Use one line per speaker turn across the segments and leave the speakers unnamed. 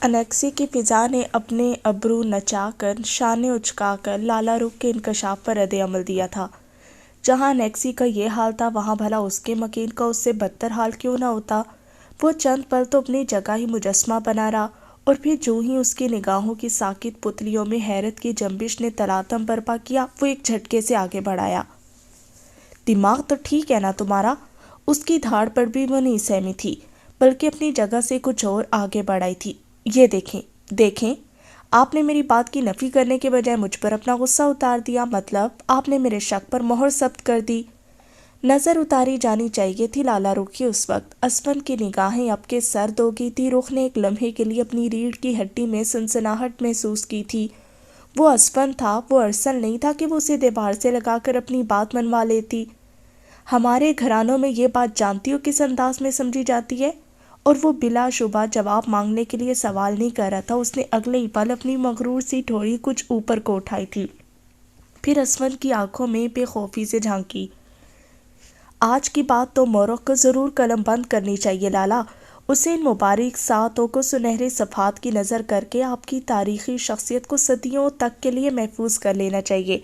Annexe کی فضا نے اپنے ابرو نچا کر شانے اچکا کر لالا رخ کے انکشاف پر رد عمل دیا تھا۔ جہاں انیکسی کا یہ حال تھا وہاں بھلا اس کے مکین کا اس سے بدتر حال کیوں نہ ہوتا۔ وہ چند پل تو اپنی جگہ ہی مجسمہ بنا رہا، اور پھر جو ہی اس کی نگاہوں کی ساکت پتلیوں میں حیرت کی جنبش نے تلاطم برپا کیا، وہ ایک جھٹکے سے آگے بڑھایا۔ دماغ تو ٹھیک ہے نا تمہارا؟ اس کی دھاڑ پر بھی وہ نہیں سہمی تھی، بلکہ اپنی جگہ سے کچھ اور آگے بڑھائی تھی۔ یہ دیکھیں، آپ نے میری بات کی نفی کرنے کے بجائے مجھ پر اپنا غصہ اتار دیا، مطلب آپ نے میرے شک پر مہر ثبت کر دی۔ نظر اتاری جانی چاہیے تھی لالا رخ کی اس وقت۔ اسفند کی نگاہیں اب کے سرد ہو گئی تھی۔ رخ نے ایک لمحے کے لیے اپنی ریڑھ کی ہڈی میں سنسناہٹ محسوس کی تھی۔ وہ اسفند تھا، وہ ارسل نہیں تھا کہ وہ اسے دیوار سے لگا کر اپنی بات منوا لیتی۔ ہمارے گھرانوں میں یہ بات جانتی ہو کس انداز میں سمجھی جاتی ہے؟ اور وہ بلا شبہ جواب مانگنے کے لیے سوال نہیں کر رہا تھا۔ اس نے اگلے ہی پل اپنی مغرور سی ٹھوڑی کچھ اوپر کو اٹھائی تھی، پھر اسفند کی آنکھوں میں بے خوفی سے جھانکی۔ آج کی بات تو مورخ کو ضرور قلم بند کرنی چاہیے لالا۔ اسے ان مبارک ساعتوں کو سنہرے صفحات کی نظر کر کے آپ کی تاریخی شخصیت کو صدیوں تک کے لیے محفوظ کر لینا چاہیے۔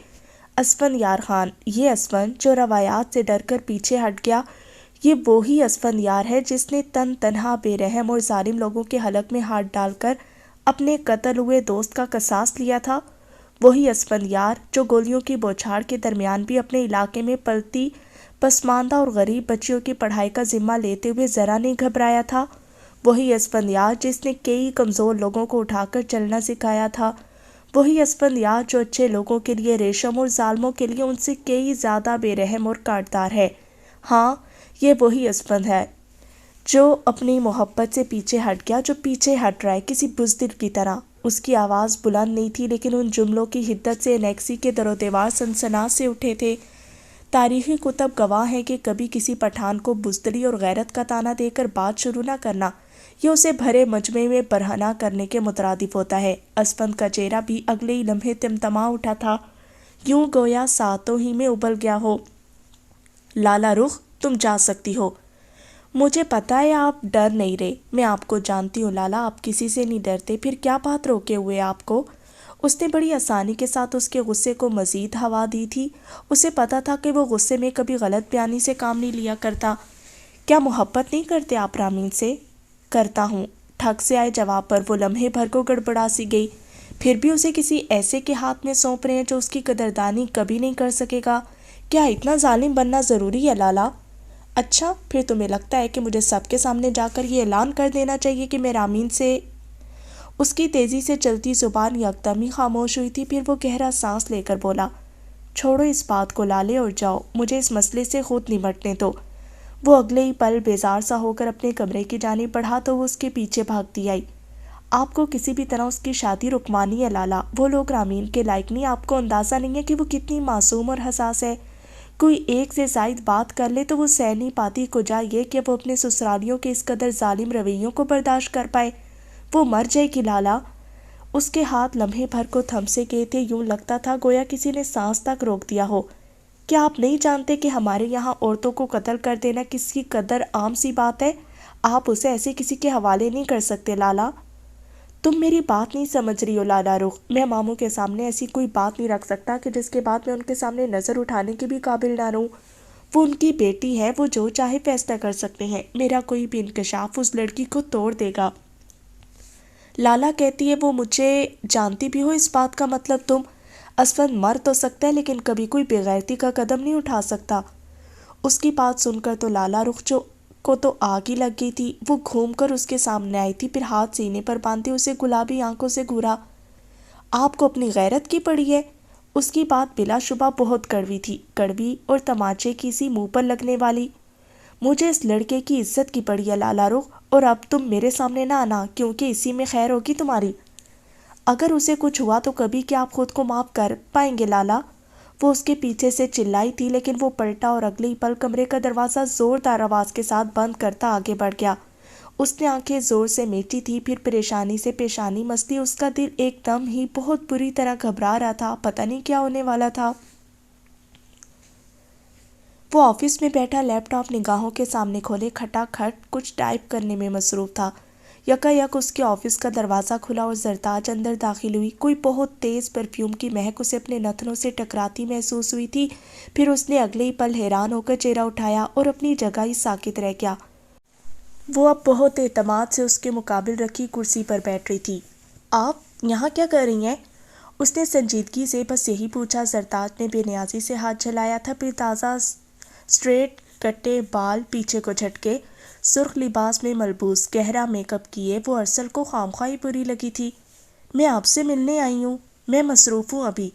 اسفند یار خان، یہ اسفند جو روایات سے ڈر کر پیچھے ہٹ گیا، یہ وہی اسفند یار ہے جس نے تنہا بے رحم اور ظالم لوگوں کے حلق میں ہاتھ ڈال کر اپنے قتل ہوئے دوست کا قصاص لیا تھا۔ وہی اسفند یار جو گولیوں کی بوچھاڑ کے درمیان بھی اپنے علاقے میں پلتی پسماندہ اور غریب بچیوں کی پڑھائی کا ذمہ لیتے ہوئے ذرا نہیں گھبرایا تھا۔ وہی اسفند یار جس نے کئی کمزور لوگوں کو اٹھا کر چلنا سکھایا تھا۔ وہی اسفند یار جو اچھے لوگوں کے لیے ریشم اور ظالموں کے لیے ان سے کئی زیادہ بے رحم اور کاٹدار ہے۔ ہاں، یہ وہی اسفند ہے جو اپنی محبت سے پیچھے ہٹ گیا، جو پیچھے ہٹ رہا ہے کسی بزدل کی طرح۔ اس کی آواز بلند نہیں تھی، لیکن ان جملوں کی حدت سے انیکسی کے در و دیوار سنسنا سے اٹھے تھے۔ تاریخی کتب گواہ ہیں کہ کبھی کسی پٹھان کو بزدلی اور غیرت کا طعنہ دے کر بات شروع نہ کرنا، یہ اسے بھرے مجمع میں برہنہ کرنے کے مترادف ہوتا ہے۔ اسفند کا چہرہ بھی اگلے ہی لمحے تمتما اٹھا تھا، یوں گویا ساعتوں ہی میں ابل گیا ہو۔ لالا رخ، تم جا سکتی ہو۔ مجھے پتا ہے آپ ڈر نہیں رہے، میں آپ کو جانتی ہوں لالا، آپ کسی سے نہیں ڈرتے، پھر کیا بات روکے ہوئے آپ کو؟ اس نے بڑی آسانی کے ساتھ اس کے غصے کو مزید ہوا دی تھی۔ اسے پتا تھا کہ وہ غصے میں کبھی غلط بیانی سے کام نہیں لیا کرتا۔ کیا محبت نہیں کرتے آپ رامین سے؟ کرتا ہوں، ٹھگ سے آئے جواب پر وہ لمحے بھر کو گڑبڑا سی گئی۔ پھر بھی اسے کسی ایسے کے ہاتھ میں سونپ رہے ہیں جو اس کی قدردانی کبھی نہیں کر سکے گا؟ کیا اتنا ظالم بننا ضروری ہے لالا؟ اچھا، پھر تمہیں لگتا ہے کہ مجھے سب کے سامنے جا کر یہ اعلان کر دینا چاہیے کہ میں رامین سے… اس کی تیزی سے چلتی زبان یکدم ہی خاموش ہوئی تھی، پھر وہ گہرا سانس لے کر بولا، چھوڑو اس بات کو لالے اور جاؤ، مجھے اس مسئلے سے خود نمٹنے دو۔ وہ اگلے ہی پل بیزار سا ہو کر اپنے کمرے کی جانب بڑھا تو وہ اس کے پیچھے بھاگتی آئی۔ آپ کو کسی بھی طرح اس کی شادی رکوانی ہے لالا، وہ لوگ رامین کے لائق نہیں، آپ کو اندازہ نہیں ہے کہ وہ کتنی معصوم اور حساس ہے۔ کوئی ایک سے زائد بات کر لے تو وہ سہ نہیں پاتی، کجا یہ کہ وہ اپنے سسرالیوں کے اس قدر ظالم رویوں کو برداشت کر پائے۔ وہ مر جائے گی لالا۔ اس کے ہاتھ لمحے بھر کو تھم سے گئے تھے، یوں لگتا تھا گویا کسی نے سانس تک روک دیا ہو۔ کیا آپ نہیں جانتے کہ ہمارے یہاں عورتوں کو قتل کر دینا کسی قدر عام سی بات ہے؟ آپ اسے ایسے کسی کے حوالے نہیں کر سکتے لالا۔ تم میری بات نہیں سمجھ رہی ہو لالا رخ، میں ماموں کے سامنے ایسی کوئی بات نہیں رکھ سکتا کہ جس کے بعد میں ان کے سامنے نظر اٹھانے کے بھی قابل نہ رہوں۔ وہ ان کی بیٹی ہے، وہ جو چاہے فیصلہ کر سکتے ہیں، میرا کوئی بھی انکشاف اس لڑکی کو توڑ دے گا۔ لالا کہتی ہے وہ مجھے جانتی بھی ہو، اس بات کا مطلب تم… اسفند مر تو سکتا ہے لیکن کبھی کوئی بغیرتی کا قدم نہیں اٹھا سکتا۔ اس کی بات سن کر تو لالا رخ کو تو آگ ہی لگ گئی تھی۔ وہ گھوم کر اس کے سامنے آئی تھی، پھر ہاتھ سینے پر باندھے اسے گلابی آنکھوں سے گھورا۔ آپ کو اپنی غیرت کی پڑی ہے؟ اس کی بات بلا شبہ بہت کڑوی تھی، کڑوی اور تماچے کی سی منہ پر لگنے والی۔ مجھے اس لڑکے کی عزت کی پڑی ہے لالا رخ، اور اب تم میرے سامنے نہ آنا، کیونکہ اسی میں خیر ہوگی تمہاری۔ اگر اسے کچھ ہوا تو کبھی کیا آپ خود کو معاف کر پائیں گے لالا؟ وہ اس کے پیچھے سے چلائی تھی، لیکن وہ پلٹا اور اگلے ہی پل کمرے کا دروازہ زوردار آواز کے ساتھ بند کرتا آگے بڑھ گیا۔ اس نے آنکھیں زور سے میچی تھی، پھر پریشانی سے پیشانی مستی، اس کا دل ایک دم ہی بہت بری طرح گھبرا رہا تھا، پتہ نہیں کیا ہونے والا تھا۔ وہ آفس میں بیٹھا لیپ ٹاپ نگاہوں کے سامنے کھولے کھٹا کھٹ کچھ ٹائپ کرنے میں مصروف تھا۔ یکایک اس کے آفس کا دروازہ کھلا اور زرتاج اندر داخل ہوئی۔ کوئی بہت تیز پرفیوم کی مہک اسے اپنے نتنوں سے ٹکراتی محسوس ہوئی تھی۔ پھر اس نے اگلے ہی پل حیران ہو کر چہرہ اٹھایا اور اپنی جگہ ہی ساکت رہ گیا۔ وہ اب بہت اعتماد سے اس کے مقابل رکھی کرسی پر بیٹھ رہی تھی۔ آپ یہاں کیا کر رہی ہیں؟ اس نے سنجیدگی سے بس یہی پوچھا۔ زرتاج نے بے نیازی سے ہاتھ جھلایا تھا، پھر تازہ اسٹریٹ کٹے بال پیچھے کو جھٹکے، سرخ لباس میں ملبوس، گہرا میک اپ کیے وہ ارسل کو خامخواہ بری لگی تھی۔ میں آپ سے ملنے آئی ہوں، میں مصروف ہوں ابھی۔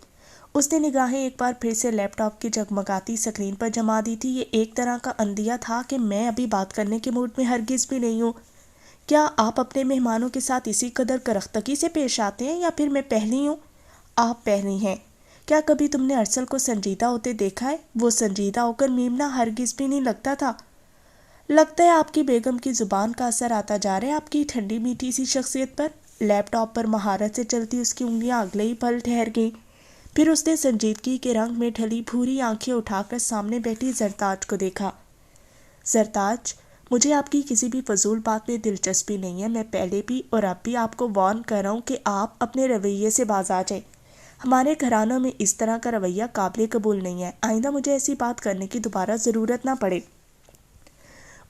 اس نے نگاہیں ایک بار پھر سے لیپ ٹاپ کی جگمگاتی اسکرین پر جما دی تھی۔ یہ ایک طرح کا عندیہ تھا کہ میں ابھی بات کرنے کے موڈ میں ہرگز بھی نہیں ہوں۔ کیا آپ اپنے مہمانوں کے ساتھ اسی قدر کرختگی سے پیش آتے ہیں یا پھر میں پہلی ہوں؟ آپ پہلی ہیں۔ کیا کبھی تم نے ارسل کو سنجیدہ ہوتے دیکھا ہے؟ وہ سنجیدہ ہو کر میمنہ ہرگز بھی نہیں لگتا تھا۔ لگتا ہے آپ کی بیگم کی زبان کا اثر آتا جا رہا ہے آپ کی ٹھنڈی میٹھی سی شخصیت پر۔ لیپ ٹاپ پر مہارت سے چلتی اس کی انگلیاں اگلے ہی پل ٹھہر گئیں۔ پھر اس نے سنجیدگی کے رنگ میں ڈھلی بھوری آنکھیں اٹھا کر سامنے بیٹھی زرتاج کو دیکھا۔ زرتاج، مجھے آپ کی کسی بھی فضول بات میں دلچسپی نہیں ہے۔ میں پہلے بھی اور اب بھی آپ کو وارن کر رہا ہوں کہ آپ اپنے رویے سے باز آ جائیں۔ ہمارے گھرانوں میں اس طرح کا رویہ قابل قبول نہیں ہے۔ آئندہ مجھے ایسی بات کرنے کی دوبارہ ضرورت نہ پڑے۔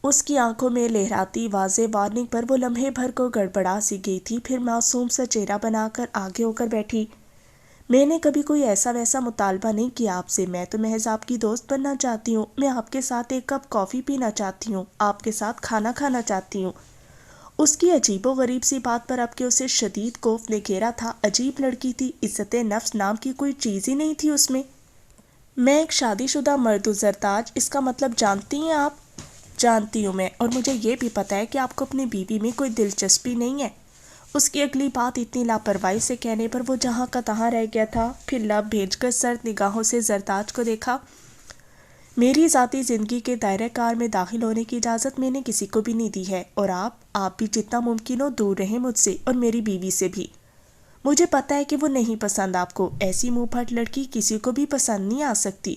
اس کی آنکھوں میں لہراتی واضح وارننگ پر وہ لمحے بھر کو گڑبڑا سی گئی تھی، پھر معصوم سا چہرہ بنا کر آگے ہو کر بیٹھی۔ میں نے کبھی کوئی ایسا ویسا مطالبہ نہیں کیا آپ سے، میں تو محض آپ کی دوست بننا چاہتی ہوں۔ میں آپ کے ساتھ ایک کپ کافی پینا چاہتی ہوں، آپ کے ساتھ کھانا کھانا چاہتی ہوں۔ اس کی عجیب و غریب سی بات پر اب کہ اسے شدید خوف نے گھیرا تھا۔ عجیب لڑکی تھی، عزت نفس نام کی کوئی چیز ہی نہیں تھی اس میں۔ میں ایک شادی شدہ مرد ہوں زرتاج، اس کا مطلب جانتی ہیں آپ؟ جانتی ہوں میں، اور مجھے یہ بھی پتہ ہے کہ آپ کو اپنی بیوی میں کوئی دلچسپی نہیں ہے۔ اس کی اگلی بات اتنی لاپرواہی سے کہنے پر وہ جہاں کا تہاں رہ گیا تھا، پھر لب بھیج کر سرد نگاہوں سے زرتاج کو دیکھا۔ میری ذاتی زندگی کے دائرہ کار میں داخل ہونے کی اجازت میں نے کسی کو بھی نہیں دی ہے، اور آپ بھی جتنا ممکن ہو دور رہیں مجھ سے اور میری بیوی سے بھی۔ مجھے پتہ ہے کہ وہ نہیں پسند آپ کو، ایسی منہ پھٹ لڑکی کسی کو بھی پسند نہیں آ سکتی۔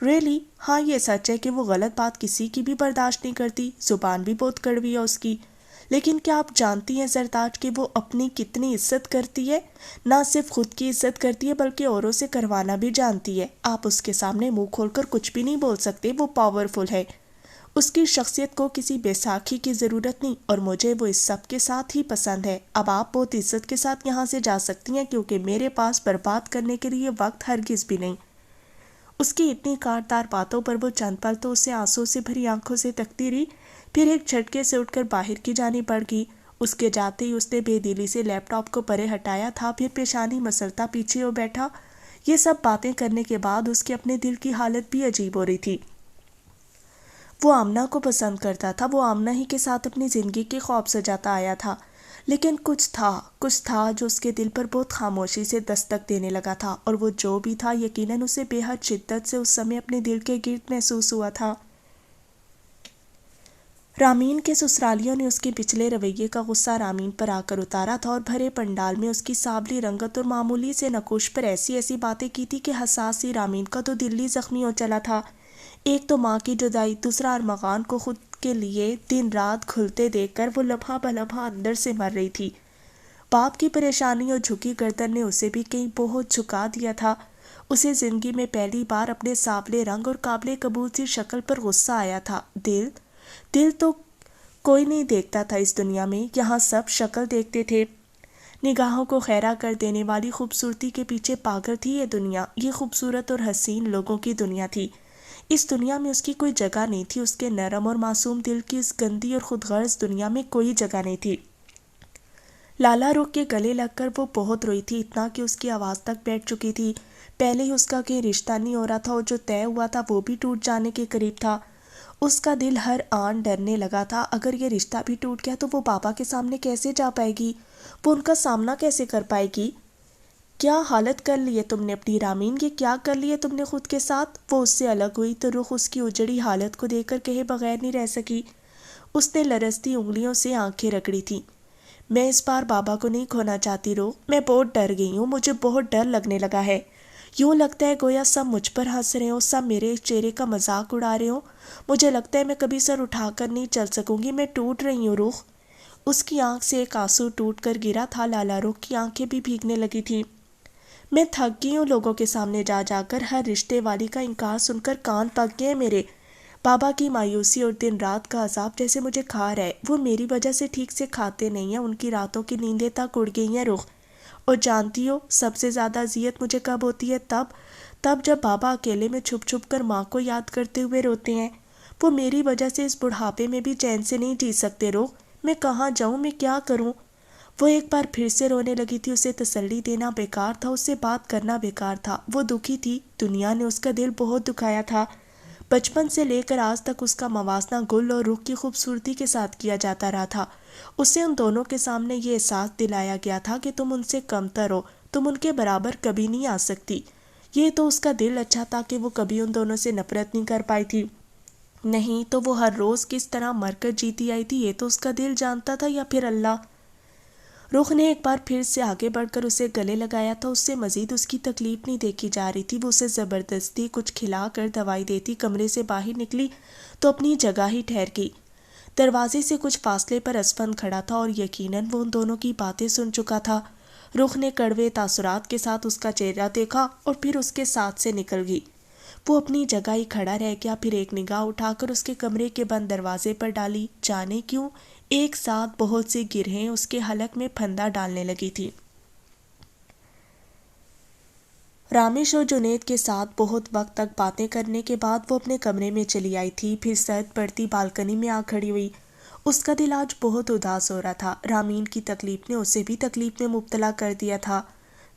ریئلی؟ ہاں یہ سچ ہے کہ وہ غلط بات کسی کی بھی برداشت نہیں کرتی، زبان بھی بہت کڑوی ہے اس کی۔ لیکن کیا آپ جانتی ہیں زرتاج کہ وہ اپنی کتنی عزت کرتی ہے؟ نہ صرف خود کی عزت کرتی ہے بلکہ اوروں سے کروانا بھی جانتی ہے۔ آپ اس کے سامنے منہ کھول کر کچھ بھی نہیں بول سکتے، وہ پاورفل ہے۔ اس کی شخصیت کو کسی بیساکھی کی ضرورت نہیں، اور مجھے وہ اس سب کے ساتھ ہی پسند ہے۔ اب آپ بہت عزت کے ساتھ یہاں سے جا سکتی ہیں کیونکہ میرے پاس برباد کرنے کے لیے وقت ہرگز بھی نہیں۔ اس کی اتنی کاٹدار باتوں پر وہ چند پل تو اسے آنسوں سے بھری آنکھوں سے تکتی رہی، پھر ایک جھٹکے سے اٹھ کر باہر کی جانب بڑھ گئی۔ اس کے جاتے ہی اس نے بے دلی سے لیپ ٹاپ کو پرے ہٹایا تھا، پھر پیشانی مسلتا پیچھے ہو بیٹھا۔ یہ سب باتیں کرنے کے بعد اس کے اپنے دل کی حالت بھی عجیب ہو رہی تھی۔ وہ آمنہ کو پسند کرتا تھا، وہ آمنہ ہی کے ساتھ اپنی زندگی کے خواب سجاتا آیا تھا، لیکن کچھ تھا جو اس کے دل پر بہت خاموشی سے دستک دینے لگا تھا، اور وہ جو بھی تھا یقیناً اسے بے حد شدت سے اس سمے اپنے دل کے گرد محسوس ہوا تھا۔ رامین کے سسرالیوں نے اس کے پچھلے رویے کا غصہ رامین پر آ کر اتارا تھا، اور بھرے پنڈال میں اس کی سانولی رنگت اور معمولی سے نقوش پر ایسی باتیں کی تھی کہ حساس سی رامین کا تو دل ہی زخمی ہو چلا تھا۔ ایک تو ماں کی جدائی، دوسرا ارمغان کو خود کے لیے دن رات گھلتے دیکھ کر وہ لمحہ بلمحہ اندر سے مر رہی تھی۔ باپ کی پریشانی اور جھکی گردن نے اسے بھی کہیں بہت جھکا دیا تھا۔ اسے زندگی میں پہلی بار اپنے سانولے رنگ اور قابل قبول سی شکل پر غصہ آیا تھا۔ دل تو کوئی نہیں دیکھتا تھا اس دنیا میں، یہاں سب شکل دیکھتے تھے۔ نگاہوں کو خیرہ کر دینے والی خوبصورتی کے پیچھے پاگل تھی یہ دنیا، یہ خوبصورت اور حسین لوگوں کی دنیا تھی۔ اس دنیا میں اس کی کوئی جگہ نہیں تھی، اس کے نرم اور معصوم دل کی اس گندی اور خود غرض دنیا میں کوئی جگہ نہیں تھی۔ لالا رخ کے گلے لگ کر وہ بہت روئی تھی، اتنا کہ اس کی آواز تک بیٹھ چکی تھی۔ پہلے ہی اس کا کہیں رشتہ نہیں ہو رہا تھا، اور جو طے ہوا تھا وہ بھی ٹوٹ جانے کے قریب تھا۔ اس کا دل ہر آن ڈرنے لگا تھا، اگر یہ رشتہ بھی ٹوٹ گیا تو وہ بابا کے سامنے کیسے جا پائے گی، وہ ان کا سامنا کیسے کر پائے گی۔ کیا حالت کر لی ہے تم نے اپنی رامین، یہ کیا کر لی ہے تم نے خود کے ساتھ؟ وہ اس سے الگ ہوئی تو رخ اس کی اجڑی حالت کو دیکھ کر کہے بغیر نہیں رہ سکی۔ اس نے لرزتی انگلیوں سے آنکھیں رگڑی تھی۔ میں اس بار بابا کو نہیں کھونا چاہتی رو، میں بہت ڈر گئی ہوں، مجھے بہت ڈر لگنے لگا ہے۔ یوں لگتا ہے گویا سب مجھ پر ہنس رہے ہوں، سب میرے چہرے کا مذاق اڑا رہے ہوں۔ مجھے لگتا ہے میں کبھی سر اٹھا کر نہیں چل سکوں گی، میں ٹوٹ رہی ہوں روح۔ اس کی آنکھ سے ایک آنسو ٹوٹ کر گرا تھا۔ لالا رخ کی آنکھیں بھی بھیگنے لگی تھی۔ میں تھک گئی ہوں لوگوں کے سامنے جا جا کر، ہر رشتے والی کا انکار سن کر کان پک گئے میرے۔ بابا کی مایوسی اور دن رات کا عذاب جیسے مجھے کھا رہا ہے۔ وہ میری وجہ سے ٹھیک سے کھاتے نہیں ہیں، ان کی راتوں کی نیندیں تک اڑ گئی ہیں رخ۔ اور جانتی ہو سب سے زیادہ اذیت مجھے کب ہوتی ہے؟ تب جب بابا اکیلے میں چھپ چھپ کر ماں کو یاد کرتے ہوئے روتے ہیں۔ وہ میری وجہ سے اس بڑھاپے میں بھی چین سے نہیں جی سکتے رخ۔ میں کہاں جاؤں، میں کیا کروں؟ وہ ایک بار پھر سے رونے لگی تھی۔ اسے تسلی دینا بیکار تھا، اس سے بات کرنا بیکار تھا۔ وہ دکھی تھی، دنیا نے اس کا دل بہت دکھایا تھا۔ بچپن سے لے کر آج تک اس کا موازنہ گل اور رخ کی خوبصورتی کے ساتھ کیا جاتا رہا تھا۔ اسے ان دونوں کے سامنے یہ احساس دلایا گیا تھا کہ تم ان سے کمتر ہو، تم ان کے برابر کبھی نہیں آ سکتی۔ یہ تو اس کا دل اچھا تھا کہ وہ کبھی ان دونوں سے نفرت نہیں کر پائی تھی، نہیں تو وہ ہر روز کس طرح مر کر جیتی آئی تھی، یہ تو اس کا دل جانتا تھا، یا پھر اللہ۔ رخ نے ایک بار پھر سے آگے بڑھ کر اسے گلے لگایا تھا۔ اس سے مزید اس کی تکلیف نہیں دیکھی جا رہی تھی۔ وہ اسے زبردستی کچھ کھلا کر دوائی دیتی۔ کمرے سے باہر نکلی تو اپنی جگہ ہی ٹھہر گئی۔ دروازے سے کچھ فاصلے پر اسفند کھڑا تھا اور یقیناً وہ ان دونوں کی باتیں سن چکا تھا۔ رخ نے کڑوے تاثرات کے ساتھ اس کا چہرہ دیکھا اور پھر اس کے ساتھ سے نکل گئی۔ وہ اپنی جگہ ہی کھڑا رہ گیا، پھر ایک نگاہ اٹھا کر اس کے کمرے کے بند دروازے پر ڈالی۔ جانے کیوں ایک ساتھ بہت سی گرہیں اس کے حلق میں پھندا ڈالنے لگی تھی۔ رامیش اور جنید کے ساتھ بہت وقت تک باتیں کرنے کے بعد وہ اپنے کمرے میں چلی آئی تھی، پھر سرد پڑتی بالکنی میں آ کھڑی ہوئی۔ اس کا دل آج بہت اداس ہو رہا تھا۔ رامین کی تکلیف نے اسے بھی تکلیف میں مبتلا کر دیا تھا۔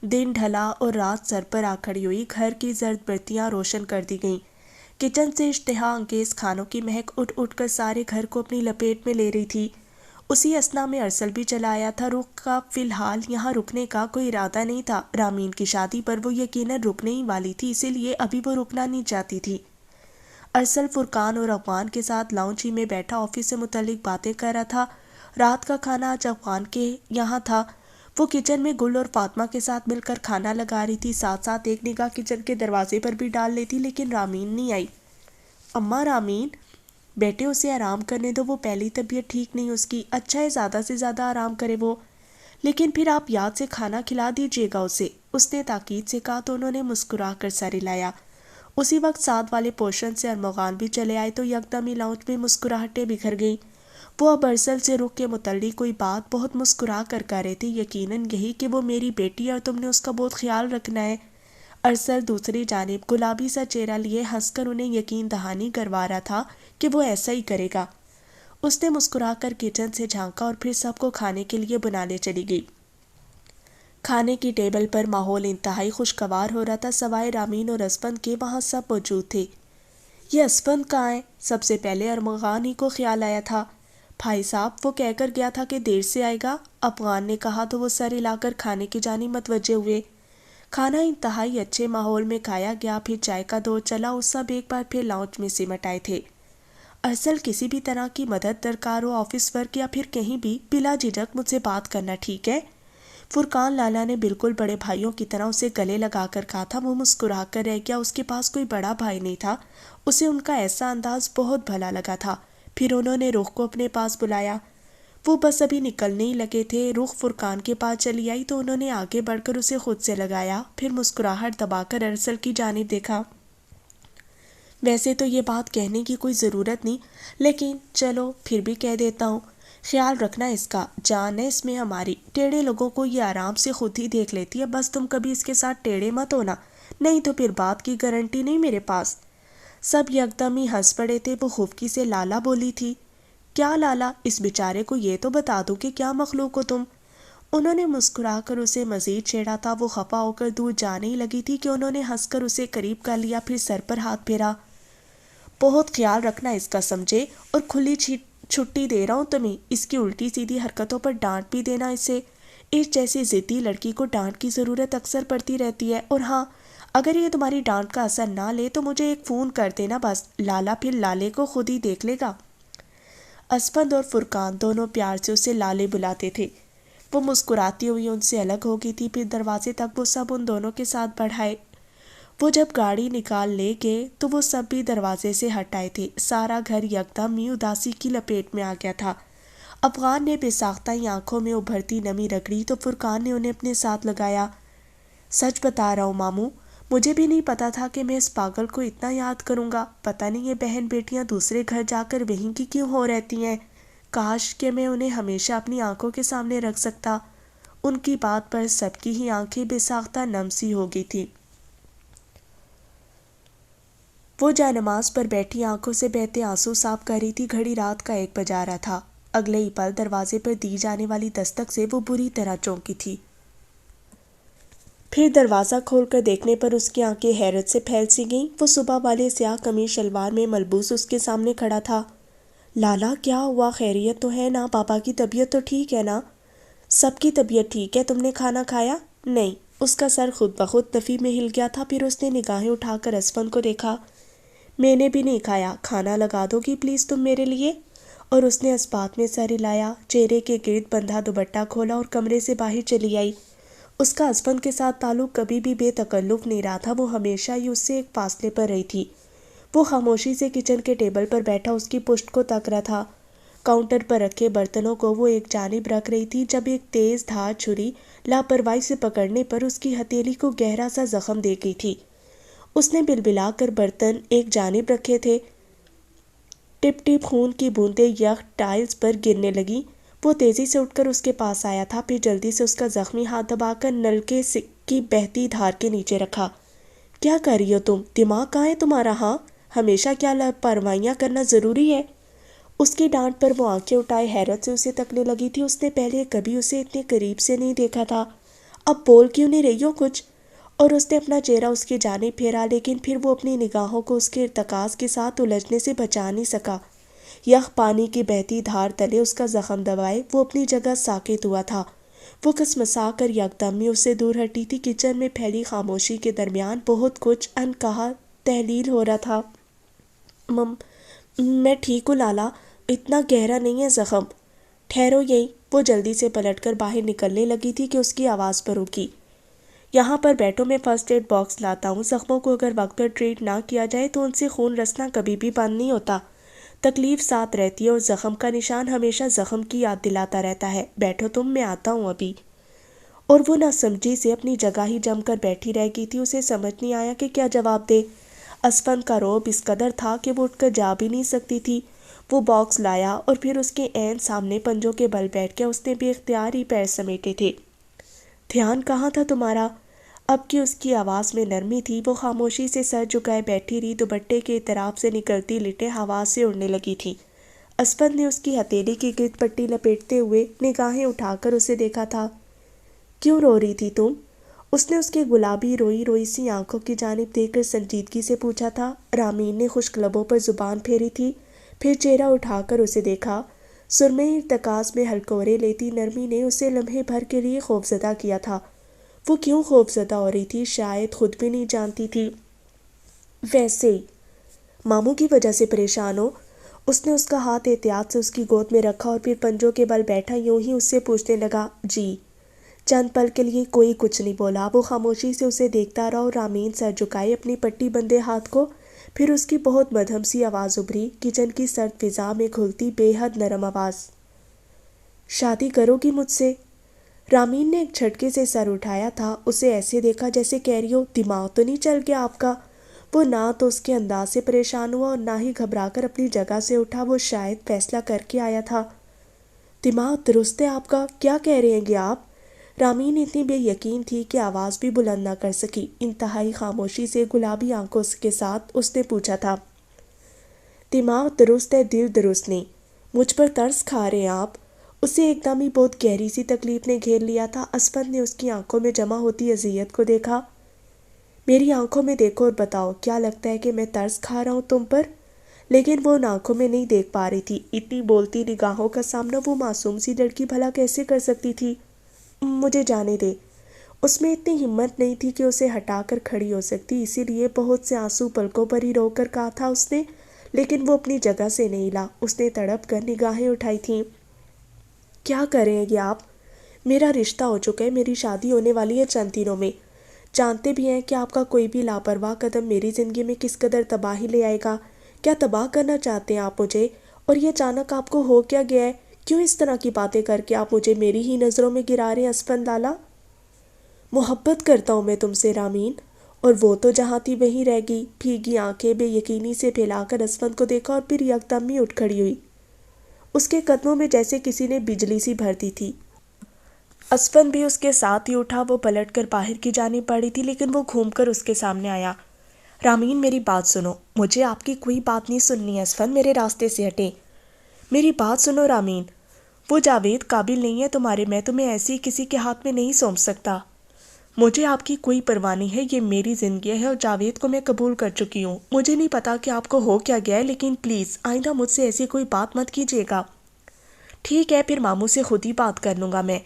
دن ڈھلا اور رات سر پر آ کھڑی ہوئی۔ گھر کی زرد بتیاں روشن کر دی گئیں۔ کچن سے اشتہا انگیز کھانوں کی مہک اٹھ اٹھ کر سارے گھر کو اپنی لپیٹ میں لے رہی تھی۔ اسی اثنا میں ارسل بھی چلا آیا تھا۔ رخ کا فی الحال یہاں رکنے کا کوئی ارادہ نہیں تھا۔ رامین کی شادی پر وہ یقیناً رکنے ہی والی تھی، اسی لیے ابھی وہ رکنا نہیں چاہتی تھی۔ ارسل فرقان اور افغان کے ساتھ لاؤنج ہی میں بیٹھا آفس سے متعلق باتیں کر رہا تھا۔ رات کا کھانا آج افغان کے یہاں تھا۔ وہ کچن میں گل اور فاطمہ کے ساتھ مل کر کھانا لگا رہی تھی، ساتھ ساتھ ایک نگاہ کچن کے دروازے پر بھی ڈال لیتی، لیکن رامین نہیں آئی۔ اماں رامین بیٹے اسے آرام کرنے دو، وہ پہلی طبیعت ٹھیک نہیں اس کی، اچھا ہے زیادہ سے زیادہ آرام کرے وہ، لیکن پھر آپ یاد سے کھانا کھلا دیجیے گا اسے، اس نے تاکید سے کہا تو انہوں نے مسکرا کر سر ہلایا۔ اسی وقت ساتھ والے پورشن سے ارمغان بھی چلے آئے تو یکدم ہی لاؤنج میں مسکراہٹیں بکھر گئیں۔ وہ اب ارسل سے رخ کے متعلق کوئی بات بہت مسکرا کر کہہ رہے تھے، یقیناً یہی کہ وہ میری بیٹی ہے اور تم نے اس کا بہت خیال رکھنا ہے۔ ارسل دوسری جانب گلابی سا چہرہ لیے ہنس کر انہیں یقین دہانی کروا رہا تھا کہ وہ ایسا ہی کرے گا۔ اس نے مسکرا کر کچن سے جھانکا اور پھر سب کو کھانے کے لیے بنانے چلی گئی۔ کھانے کی ٹیبل پر ماحول انتہائی خوشگوار ہو رہا تھا، سوائے رامین اور اسفند کے وہاں سب موجود تھے۔ یہ اسفند کہاں ہے؟ سب سے پہلے ارمغان ہی کو خیال آیا تھا۔ بھائی صاحب وہ کہہ کر گیا تھا کہ دیر سے آئے گا، افغان نے کہا تو وہ سر ہلا کر کھانے کی جانب متوجہ ہوئے۔ کھانا انتہائی اچھے ماحول میں کھایا گیا، پھر چائے کا دور چلا اور سب ایک بار پھر لاؤنج میں سمٹ آئے تھے۔ ارسل کسی بھی طرح کی مدد درکار ہو، آفس ورک یا پھر کہیں بھی، بلا جھجک مجھ سے بات کرنا، ٹھیک ہے؟ فرقان لالا نے بالکل بڑے بھائیوں کی طرح اسے گلے لگا کر کہا تھا۔ وہ مسکرا کر رہ گیا، اس کے پاس کوئی بڑا بھائی نہیں تھا۔ اسے ان کا ایسا انداز بہت بھلا لگا تھا۔ پھر انہوں نے رخ کو اپنے پاس بلایا۔ وہ بس ابھی نکلنے ہی لگے تھے، رخ فرقان کے پاس چلی آئی تو انہوں نے آگے بڑھ کر اسے خود سے لگایا، پھر مسکراہٹ دبا کر ارسل کی جانب دیکھا۔ ویسے تو یہ بات کہنے کی کوئی ضرورت نہیں، لیکن چلو پھر بھی کہہ دیتا ہوں، خیال رکھنا اس کا، جان ہے اس میں ہماری۔ ٹیڑھے لوگوں کو یہ آرام سے خود ہی دیکھ لیتی ہے، بس تم کبھی اس کے ساتھ ٹیڑھے مت ہونا، نہیں تو پھر بات کی گارنٹی نہیں میرے پاس۔ سب یکدم ہی ہنس پڑے تھے۔ وہ خفکی سے لالا بولی تھی، کیا لالا؟ اس بیچارے کو یہ تو بتا دو کہ کیا مخلوق ہو تم؟ انہوں نے مسکرا کر اسے مزید چھیڑا تھا۔ وہ خفا ہو کر دور جانے ہی لگی تھی کہ انہوں نے ہنس کر اسے قریب کر لیا، پھر سر پر ہاتھ پھیرا۔ بہت خیال رکھنا اس کا سمجھے، اور کھلی چھٹی دے رہا ہوں تمہیں، اس کی الٹی سیدھی حرکتوں پر ڈانٹ بھی دینا اسے۔ اس جیسی ضدی لڑکی کو ڈانٹ کی ضرورت اکثر پڑتی رہتی ہے، اور ہاں اگر یہ تمہاری ڈانٹ کا اثر نہ لے تو مجھے ایک فون کر دینا بس، لالا پھر لالے کو خود ہی دیکھ لے گا۔ اسفند اور فرقان دونوں پیار سے اسے لالے بلاتے تھے۔ وہ مسکراتی ہوئی ان سے الگ ہو گئی تھی، پھر دروازے تک وہ سب ان دونوں کے ساتھ بڑھائے۔ وہ جب گاڑی نکال لے گئے تو وہ سب بھی دروازے سے ہٹ آئے تھے۔ سارا گھر یکدم ہی اداسی کی لپیٹ میں آ گیا تھا۔ افغان نے بے ساختہ ہی آنکھوں میں ابھرتی نمی رگڑی تو فرقان نے انہیں اپنے ساتھ لگایا۔ سچ بتا رہا ہوں ماموں، مجھے بھی نہیں پتا تھا کہ میں اس پاگل کو اتنا یاد کروں گا۔ پتہ نہیں یہ بہن بیٹیاں دوسرے گھر جا کر وہیں کی کیوں ہو رہتی ہیں۔ کاش کہ میں انہیں ہمیشہ اپنی آنکھوں کے سامنے رکھ سکتا۔ ان کی بات پر سب کی ہی آنکھیں بے ساختہ نم سی ہو گئی تھی۔ وہ جائے نماز پر بیٹھی آنکھوں سے بہتے آنسو صاف کر رہی تھی۔ گھڑی رات کا 1 بجا رہا تھا۔ اگلے ہی پل دروازے پر دی جانے والی دستک سے وہ بری طرح چونکی تھی۔ پھر دروازہ کھول کر دیکھنے پر اس کی آنکھیں حیرت سے پھیل سی گئیں۔ وہ صبح والے سیاہ قمیض شلوار میں ملبوس اس کے سامنے کھڑا تھا۔ لالا کیا ہوا، خیریت تو ہے نا؟ پاپا کی طبیعت تو ٹھیک ہے نا؟ سب کی طبیعت ٹھیک ہے۔ تم نے کھانا کھایا؟ نہیں۔ اس کا سر خود بخود نفی میں ہل گیا تھا۔ پھر اس نے نگاہیں اٹھا کر اسفند کو دیکھا۔ میں نے بھی نہیں کھایا۔ کھانا لگا دو گی پلیز تم میرے لیے؟ اور اس نے اسبات میں سر ہلایا، چہرے کے گرد بندھا دوپٹہ کھولا اور کمرے سے باہر چلی آئی۔ اس کا اسفند کے ساتھ تعلق کبھی بھی بے تکلف نہیں رہا تھا۔ وہ ہمیشہ ہی اس سے ایک فاصلے پر رہی تھی۔ وہ خاموشی سے کچن کے ٹیبل پر بیٹھا اس کی پشت کو تک رہا تھا۔ کاؤنٹر پر رکھے برتنوں کو وہ ایک جانب رکھ رہی تھی جب ایک تیز دھار چھری لاپرواہی سے پکڑنے پر اس کی ہتھیلی کو گہرا سا زخم دے گئی تھی۔ اس نے بلبلا کر برتن ایک جانب رکھے تھے۔ ٹپ ٹپ خون کی بوندیں یخ ٹائلز پر گرنے لگیں۔ وہ تیزی سے اٹھ کر اس کے پاس آیا تھا، پھر جلدی سے اس کا زخمی ہاتھ دبا کر نلکے کی بہتی دھار کے نیچے رکھا۔ کیا کر رہی ہو تم؟ دماغ کہاں ہے تمہارا؟ ہاں، ہمیشہ کیا لاپرواہیاں کرنا ضروری ہے؟ اس کی ڈانٹ پر وہ آنکھیں اٹھائے حیرت سے اسے تکنے لگی تھی۔ اس نے پہلے کبھی اسے اتنے قریب سے نہیں دیکھا تھا۔ اب بول کیوں نہیں رہی ہو کچھ؟ اور اس نے اپنا چہرہ اس کی جانب پھیرا، لیکن پھر وہ اپنی نگاہوں کو اس کے ارتکاز کے ساتھ الجھنے سے بچا نہیں سکا۔ یخ پانی کی بہتی دھار تلے اس کا زخم دبائے وہ اپنی جگہ ساکت ہوا تھا۔ وہ کسمسا کر یکدم اس سے دور ہٹی تھی۔ کچن میں پھیلی خاموشی کے درمیان بہت کچھ انکہا تحلیل ہو رہا تھا۔ میں ٹھیک ہوں لالا، اتنا گہرا نہیں ہے زخم۔ ٹھہرو یہیں۔ وہ جلدی سے پلٹ کر باہر نکلنے لگی تھی کہ اس کی آواز پر رکی۔ یہاں پر بیٹھو، میں فرسٹ ایڈ باکس لاتا ہوں۔ زخموں کو اگر وقت پر ٹریٹ نہ کیا جائے تو ان سے خون رسنا کبھی بھی بند نہیں ہوتا۔ تکلیف ساتھ رہتی ہے اور زخم کا نشان ہمیشہ زخم کی یاد دلاتا رہتا ہے۔ بیٹھو تم، میں آتا ہوں ابھی۔ اور وہ نہ سمجھی سے اپنی جگہ ہی جم کر بیٹھی رہ گئی تھی۔ اسے سمجھ نہیں آیا کہ کیا جواب دے۔ اسفند کا رعب اس قدر تھا کہ وہ اٹھ کر جا بھی نہیں سکتی تھی۔ وہ باکس لایا اور پھر اس کے عین سامنے پنجوں کے بل بیٹھ کے اس نے بے اختیار ہی پیر سمیٹے تھے۔ دھیان کہاں تھا تمہارا؟ اب کی اس کی آواز میں نرمی تھی۔ وہ خاموشی سے سر جھکائے بیٹھی رہی۔ دوپٹے کے اطراف سے نکلتی لٹیں ہوا سے اڑنے لگی تھی۔ اسفند نے اس کی ہتھیلی کی گرد پٹی لپیٹتے ہوئے نگاہیں اٹھا کر اسے دیکھا تھا۔ کیوں رو رہی تھی تم؟ اس نے اس کے گلابی روئی روئی سی آنکھوں کی جانب دیکھ کر سنجیدگی سے پوچھا تھا۔ رامین نے خشک لبوں پر زبان پھیری تھی، پھر چہرہ اٹھا کر اسے دیکھا۔ سرمئی ارتکاز میں ہلکورے لیتی نرمی نے اسے لمحے بھر کے لیے خوفزدہ کیا تھا۔ وہ کیوں خوفزدہ ہو رہی تھی شاید خود بھی نہیں جانتی تھی۔ ویسے ہی ماموں کی وجہ سے پریشان ہو؟ اس نے اس کا ہاتھ احتیاط سے اس کی گود میں رکھا اور پھر پنجوں کے بل بیٹھا یوں ہی اس سے پوچھنے لگا۔ جی۔ چند پل کے لیے کوئی کچھ نہیں بولا۔ وہ خاموشی سے اسے دیکھتا رہا اور رامین سر جھکائے اپنی پٹی بندے ہاتھ کو۔ پھر اس کی بہت مدھم سی آواز ابھری، کچن کی سرد فضا میں گھلتی بے حد نرم آواز۔ شادی کرو گی مجھ سے؟ رامین نے ایک جھٹکے سے سر اٹھایا تھا۔ اسے ایسے دیکھا جیسے کہہ رہی ہو دماغ تو نہیں چل گیا آپ کا؟ وہ نہ تو اس کے انداز سے پریشان ہوا اور نہ ہی گھبرا کر اپنی جگہ سے اٹھا۔ وہ شاید فیصلہ کر کے آیا تھا۔ دماغ درست ہے آپ کا؟ کیا کہہ رہے ہیں آپ؟ رامین اتنی بے یقین تھی کہ آواز بھی بلند نہ کر سکی۔ انتہائی خاموشی سے گلابی آنکھوں کے ساتھ اس نے پوچھا تھا۔ دماغ درست ہے، دل درست نہیں۔ مجھ پر ترس کھا رہے ہیں آپ؟ اسے ایک دم ہی بہت گہری سی تکلیف نے گھیر لیا تھا۔ اسفند نے اس کی آنکھوں میں جمع ہوتی اذیت کو دیکھا۔ میری آنکھوں میں دیکھو اور بتاؤ، کیا لگتا ہے کہ میں ترس کھا رہا ہوں تم پر؟ لیکن وہ ان آنکھوں میں نہیں دیکھ پا رہی تھی۔ اتنی بولتی نگاہوں کا سامنا وہ معصوم سی لڑکی بھلا کیسے کر سکتی تھی؟ مجھے جانے دے۔ اس میں اتنی ہمت نہیں تھی کہ اسے ہٹا کر کھڑی ہو سکتی، اسی لیے بہت سے آنسو پلکوں پر ہی رو کر کہا تھا اس نے، لیکن وہ اپنی جگہ سے نہیں ہلا۔ اس نے تڑپ کر نگاہیں اٹھائی تھیں۔ کیا کریں گے آپ؟ میرا رشتہ ہو چکا ہے، میری شادی ہونے والی ہے چند دنوں میں۔ جانتے بھی ہیں کہ آپ کا کوئی بھی لاپرواہ قدم میری زندگی میں کس قدر تباہی لے آئے گا۔ کیا تباہ کرنا چاہتے ہیں آپ مجھے؟ اور یہ اچانک آپ کو ہو کیا گیا ہے؟ کیوں اس طرح کی باتیں کر کے آپ مجھے میری ہی نظروں میں گرا رہے ہیں اسفند لالا؟ محبت کرتا ہوں میں تم سے رامین۔ اور وہ تو جہاں تھی وہیں رہ گئی، بھیگی آنکھیں بے یقینی سے پھیلا کر اسفند کو دیکھا اور پھر یکدم ہی اٹھ کھڑی ہوئی۔ اس کے قدموں میں جیسے کسی نے بجلی سی بھر دی تھی۔ اسفند بھی اس کے ساتھ ہی اٹھا۔ وہ پلٹ کر باہر کی جانب بڑھی تھی لیکن وہ گھوم کر اس کے سامنے آیا۔ رامین میری بات سنو۔ مجھے آپ کی کوئی بات نہیں سننی ہے اسفند، میرے راستے سے ہٹیں۔ میری بات سنو رامین، وہ جاوید قابل نہیں ہے تمہارے، میں تمہیں ایسی کسی کے ہاتھ میں نہیں سونپ سکتا۔ مجھے آپ کی کوئی پرواہ نہیں ہے، یہ میری زندگی ہے اور جاوید کو میں قبول کر چکی ہوں۔ مجھے نہیں پتا کہ آپ کو ہو کیا گیا ہے، لیکن پلیز آئندہ مجھ سے ایسی کوئی بات مت کیجیے گا۔ ٹھیک ہے، پھر ماموں سے خود ہی بات کر لوں گا میں۔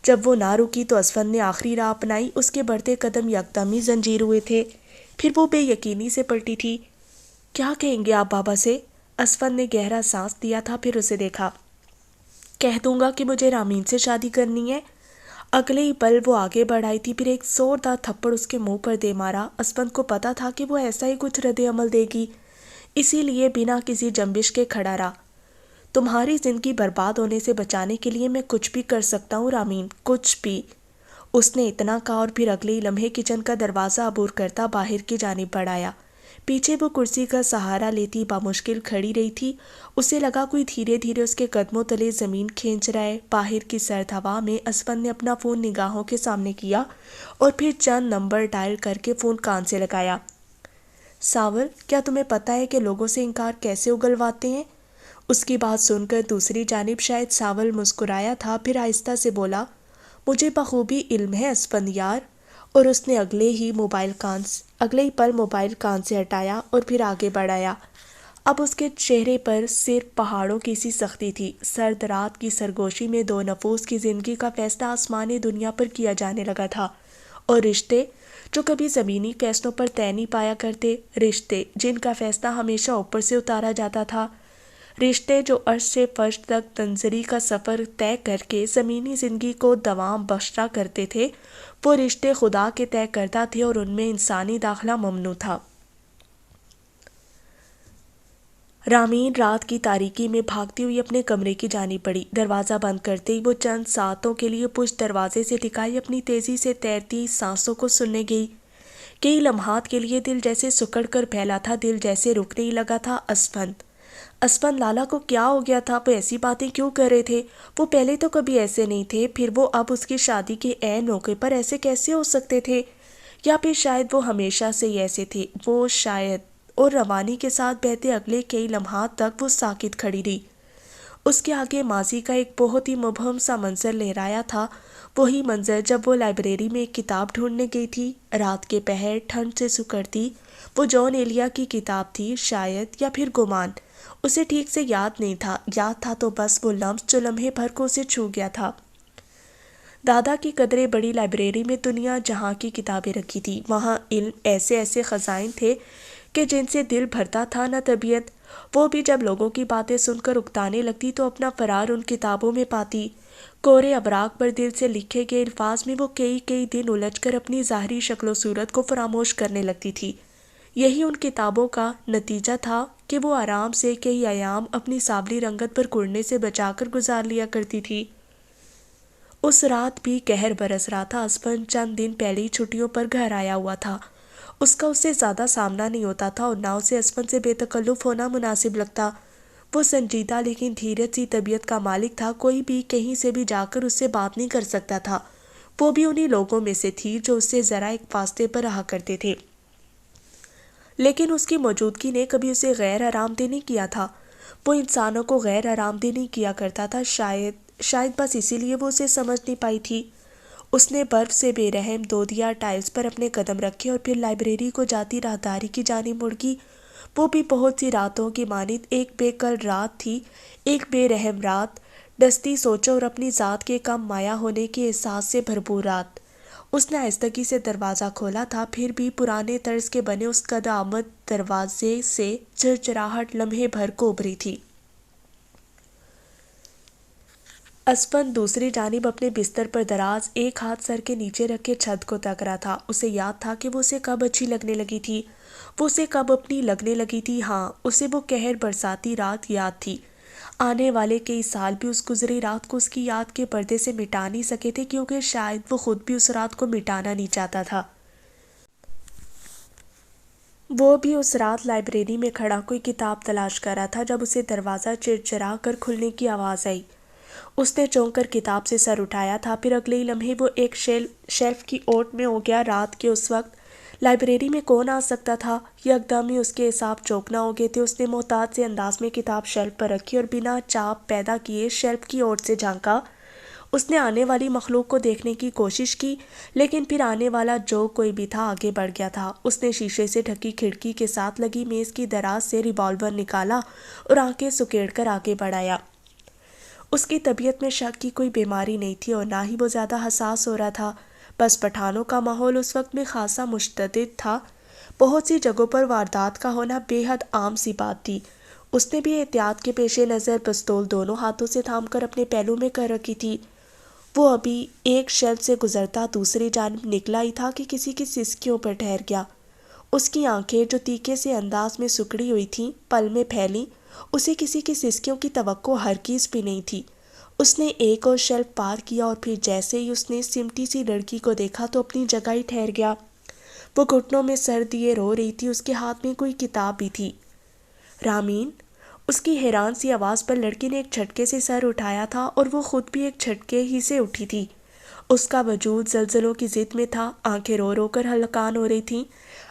جب وہ نہ رکی تو اسفند نے آخری راہ اپنائی۔ اس کے بڑھتے قدم یکدم ہی زنجیر ہوئے تھے۔ پھر وہ بے یقینی سے پلٹی تھی۔ کیا کہیں گے آپ بابا سے؟ اسفند نے گہرا سانس لیا تھا، پھر اسے دیکھا۔ کہہ دوں گا کہ مجھے رامین سے شادی کرنی ہے۔ اگلے ہی پل وہ آگے بڑھ آئی تھی، پھر ایک زوردار تھپڑ اس کے منہ پر دے مارا۔ اسفند کو پتا تھا کہ وہ ایسا ہی کچھ رد عمل دے گی، اسی لیے بنا کسی جنبش کے کھڑا رہا۔ تمہاری زندگی برباد ہونے سے بچانے کے لیے میں کچھ بھی کر سکتا ہوں رامین، کچھ بھی۔ اس نے اتنا کہا اور پھر اگلے ہی لمحے کچن کا دروازہ عبور کرتا باہر کی جانب بڑھ آیا۔ پیچھے وہ کرسی کا سہارا لیتی بامشکل کھڑی رہی تھی۔ اسے لگا کوئی دھیرے دھیرے اس کے قدموں تلے زمین کھینچ رہا ہے۔ باہر کی سرد ہوا میں اسفند نے اپنا فون نگاہوں کے سامنے کیا اور پھر چند نمبر ڈائل کر کے فون کان سے لگایا۔ ساور، کیا تمہیں پتا ہے کہ لوگوں سے انکار کیسے اگلواتے ہیں؟ اس کی بات سن کر دوسری جانب شاید ساول مسکرایا تھا، پھر آہستہ سے بولا، مجھے بخوبی علم ہے اسفند یار۔ اور اس نے اگلے ہی پل موبائل کان سے ہٹایا اور پھر آگے بڑھایا۔ اب اس کے چہرے پر صرف پہاڑوں کی سی سختی تھی۔ سرد رات کی سرگوشی میں دو نفوس کی زندگی کا فیصلہ آسمانی دنیا پر کیا جانے لگا تھا، اور رشتے جو کبھی زمینی فیصلوں پر طے نہیں پایا کرتے، رشتے جن کا فیصلہ ہمیشہ اوپر سے اتارا جاتا تھا، رشتے جو عرش سے فرش تک تنزلی کا سفر طے کر کے زمینی زندگی کو دوام بخشا کرتے تھے، وہ رشتے خدا کے طے کردہ تھے اور ان میں انسانی داخلہ ممنوع تھا۔ رامین رات کی تاریکی میں بھاگتی ہوئی اپنے کمرے کی جانب بڑھی۔ دروازہ بند کرتے ہی وہ چند ساعتوں کے لیے پشت دروازے سے ٹکائی اپنی تیزی سے تیرتی سانسوں کو سننے گئی۔ کئی لمحات کے لیے دل جیسے سکڑ کر پھیلا تھا، دل جیسے رکنے ہی لگا تھا۔ اسفند لالا کو کیا ہو گیا تھا؟ وہ ایسی باتیں کیوں کر رہے تھے؟ وہ پہلے تو کبھی ایسے نہیں تھے، پھر وہ اب اس کی شادی کے عین موقع پر ایسے کیسے ہو سکتے تھے؟ یا پھر شاید وہ ہمیشہ سے ہی ایسے تھے؟ وہ شاید۔ اور روانی کے ساتھ بہتے اگلے کئی لمحات تک وہ ساکت کھڑی رہی۔ اس کے آگے ماضی کا ایک بہت ہی مبہم سا منظر لہرایا تھا، وہی منظر جب وہ لائبریری میں ایک کتاب ڈھونڈنے گئی تھی۔ رات کے پہر ٹھنڈ سے سکڑتی وہ جان ایلیا کی کتاب تھی، شاید، یا پھر گمان، اسے ٹھیک سے یاد نہیں تھا۔ یاد تھا تو بس وہ لمس جو لمحے بھر کو اسے چھو گیا تھا۔ دادا کی قدرے بڑی لائبریری میں دنیا جہاں کی کتابیں رکھی تھی، وہاں علم ایسے ایسے خزائن تھے کہ جن سے دل بھرتا تھا نہ طبیعت۔ وہ بھی جب لوگوں کی باتیں سن کر اکتانے لگتی تو اپنا فرار ان کتابوں میں پاتی۔ کوہرے ابراق پر دل سے لکھے گئے الفاظ میں وہ کئی دن الجھ کر اپنی ظاہری شکل و صورت کو فراموش کرنے لگتی تھی۔ یہی ان کتابوں کا نتیجہ تھا کہ وہ آرام سے کئی ایام اپنی سانولی رنگت پر کڑنے سے بچا کر گزار لیا کرتی تھی۔ اس رات بھی قہر برس رہا تھا۔ اسفند چند دن پہلے ہی چھٹیوں پر گھر آیا ہوا تھا۔ اس کا اس سے زیادہ سامنا نہیں ہوتا تھا اور نہ اسے اسفند سے بے تکلف ہونا مناسب لگتا۔ وہ سنجیدہ لیکن دھیرج سی طبیعت کا مالک تھا، کوئی بھی کہیں سے بھی جا کر اس سے بات نہیں کر سکتا تھا۔ وہ بھی انہی لوگوں میں سے تھی جو اس سے ذرا ایک فاصلے پر رہا کرتے تھے، لیکن اس کی موجودگی نے کبھی اسے غیر آرام دہ نہیں کیا تھا۔ وہ انسانوں کو غیر آرام دہ نہیں کیا کرتا تھا، شاید بس اسی لیے وہ اسے سمجھ نہیں پائی تھی۔ اس نے برف سے بے رحم دودھیا ٹائلز پر اپنے قدم رکھے اور پھر لائبریری کو جاتی راہداری کی جانب مڑ گئی۔ وہ بھی بہت سی راتوں کی مانند ایک بے کل رات تھی، ایک بے رحم رات، دستی سوچوں اور اپنی ذات کے کم مایہ ہونے کے احساس سے بھرپور رات۔ اس نے آہستگی سے دروازہ کھولا تھا، پھر بھی پرانے طرز کے بنے اس قد آمد دروازے سے چرچراہٹ لمحے بھر کو ابھری تھی۔ اسفند دوسری جانب اپنے بستر پر دراز، ایک ہاتھ سر کے نیچے رکھ کے چھت کو تک رہا تھا۔ اسے یاد تھا کہ وہ اسے کب اچھی لگنے لگی تھی، وہ اسے کب اپنی لگنے لگی تھی۔ ہاں، اسے وہ قہر برساتی رات یاد تھی۔ آنے والے کئی سال بھی اس گزری رات کو اس کی یاد کے پردے سے مٹا نہیں سکے تھے، کیونکہ شاید وہ خود بھی اس رات کو مٹانا نہیں چاہتا تھا۔ وہ بھی اس رات لائبریری میں کھڑا کوئی کتاب تلاش کر رہا تھا جب اسے دروازہ چرچرا کر کھلنے کی آواز آئی۔ اس نے چونک کر کتاب سے سر اٹھایا تھا، پھر اگلے ہی لمحے وہ ایک شیلف کی اوٹ میں ہو گیا۔ رات کے اس وقت لائبریری میں کون آ سکتا تھا؟ یکدم ہی اس کے اعصاب چوکنا ہو گئے تھے۔ اس نے محتاط سے انداز میں کتاب شیلف پر رکھی اور بنا چاپ پیدا کیے شیلف کی اوٹ سے جھانکا۔ اس نے آنے والی مخلوق کو دیکھنے کی کوشش کی، لیکن پھر آنے والا جو کوئی بھی تھا آگے بڑھ گیا تھا۔ اس نے شیشے سے ڈھکی کھڑکی کے ساتھ لگی میز کی دراز سے ریوالور نکالا اور آنکھیں سکیڑ کر آگے بڑھایا۔ اس کی طبیعت میں شک کی کوئی بیماری نہیں تھی اور نہ ہی وہ زیادہ حساس ہو رہا تھا، بس پٹھانوں کا ماحول اس وقت میں خاصا مشتدد تھا۔ بہت سی جگہوں پر واردات کا ہونا بے حد عام سی بات تھی۔ اس نے بھی احتیاط کے پیش نظر پستول دونوں ہاتھوں سے تھام کر اپنے پہلو میں کر رکھی تھی۔ وہ ابھی ایک شیلف سے گزرتا دوسری جانب نکلا ہی تھا کہ کسی کی سسکیوں پر ٹھہر گیا۔ اس کی آنکھیں جو تیکے سے انداز میں سکڑی ہوئی تھیں پل میں پھیلی۔ اسے کسی کی سسکیوں کی توقع ہرگز بھی نہیں تھی۔ اس نے ایک اور شیلف پار کیا اور پھر جیسے ہی اس نے سمٹی سی لڑکی کو دیکھا تو اپنی جگہ ہی ٹھہر گیا۔ وہ گھٹنوں میں سر دیے رو رہی تھی، اس کے ہاتھ میں کوئی کتاب بھی تھی۔ رامین، اس کی حیران سی آواز پر لڑکی نے ایک جھٹکے سے سر اٹھایا تھا اور وہ خود بھی ایک جھٹکے ہی سے اٹھی تھی۔ اس کا وجود زلزلوں کی ضد میں تھا، آنکھیں رو رو کر ہلکان ہو رہی تھیں۔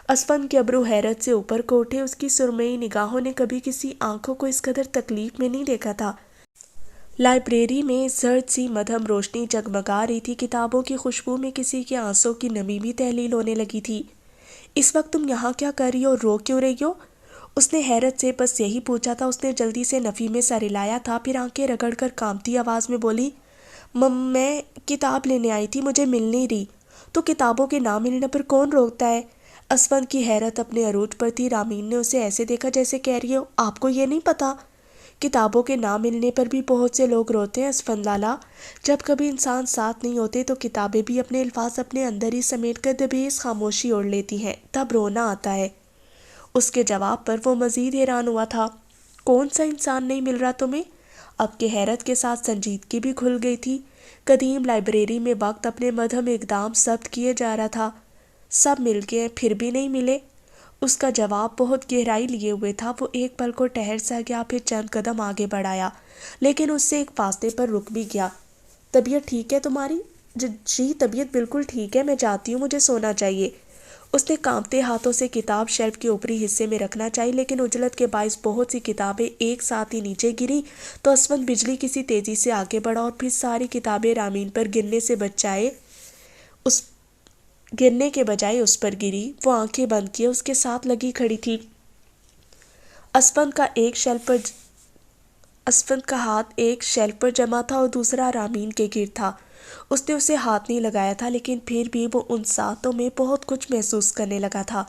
اسفند کے ابرو حیرت سے اوپر کو اٹھے، اس کی سرمئی نگاہوں نے کبھی کسی آنکھوں کو اس قدر تکلیف میں نہیں دیکھا تھا۔ لائبریری میں زرد سی مدھم روشنی جگمگا رہی تھی، کتابوں کی خوشبو میں کسی کے آنسوں کی نمی بھی تحلیل ہونے لگی تھی۔ اس وقت تم یہاں کیا کر رہی ہو اور رو کیوں رہی ہو؟ اس نے حیرت سے بس یہی پوچھا تھا۔ اس نے جلدی سے نفی میں سر ہلایا تھا، پھر آنکھیں رگڑ کر کانپتی آواز میں بولی، میں کتاب لینے آئی تھی، مجھے مل نہیں رہی۔ تو کتابوں کے نہ ملنے پر کون روکتا ہے؟ اسفند کی حیرت اپنے عروج پر تھی۔ رامین نے اسے ایسے دیکھا جیسے کہہ رہی ہو، آپ کو یہ نہیں پتا؟ کتابوں کے نہ ملنے پر بھی بہت سے لوگ روتے ہیں اسفند لالا۔ جب کبھی انسان ساتھ نہیں ہوتے تو کتابیں بھی اپنے الفاظ اپنے اندر ہی سمیٹ کر دبیز خاموشی اوڑھ لیتی ہیں، تب رونا آتا ہے۔ اس کے جواب پر وہ مزید حیران ہوا تھا۔ کون سا انسان نہیں مل رہا تمہیں؟ اب کے حیرت کے ساتھ سنجیدگی بھی کھل گئی تھی۔ قدیم لائبریری میں وقت اپنے مدھم اقدام ضبط کیے جا رہا تھا۔ سب مل گئے پھر بھی نہیں ملے؟ اس کا جواب بہت گہرائی لیے ہوئے تھا۔ وہ ایک پل کو ٹھہر سا گیا، پھر چند قدم آگے بڑھایا، لیکن اس سے ایک فاصلے پر رک بھی گیا۔ طبیعت ٹھیک ہے تمہاری؟ جی طبیعت بالکل ٹھیک ہے، میں جاتی ہوں، مجھے سونا چاہیے۔ اس نے کانپتے ہاتھوں سے کتاب شیلف کے اوپری حصے میں رکھنا چاہی، لیکن عجلت کے باعث بہت سی کتابیں ایک ساتھ ہی نیچے گری تو اسفند بجلی کسی تیزی سے آگے بڑھا اور پھر ساری کتابیں رامین پر گرنے کے بجائے اس پر گری۔ وہ آنکھیں بند کیے اس کے ساتھ لگی کھڑی تھی۔ اسفند کا ہاتھ ایک شیلف پر جمع تھا اور دوسرا رامین کے گرد تھا۔ اس نے اسے ہاتھ نہیں لگایا تھا، لیکن پھر بھی وہ ان ساتوں میں بہت کچھ محسوس کرنے لگا تھا۔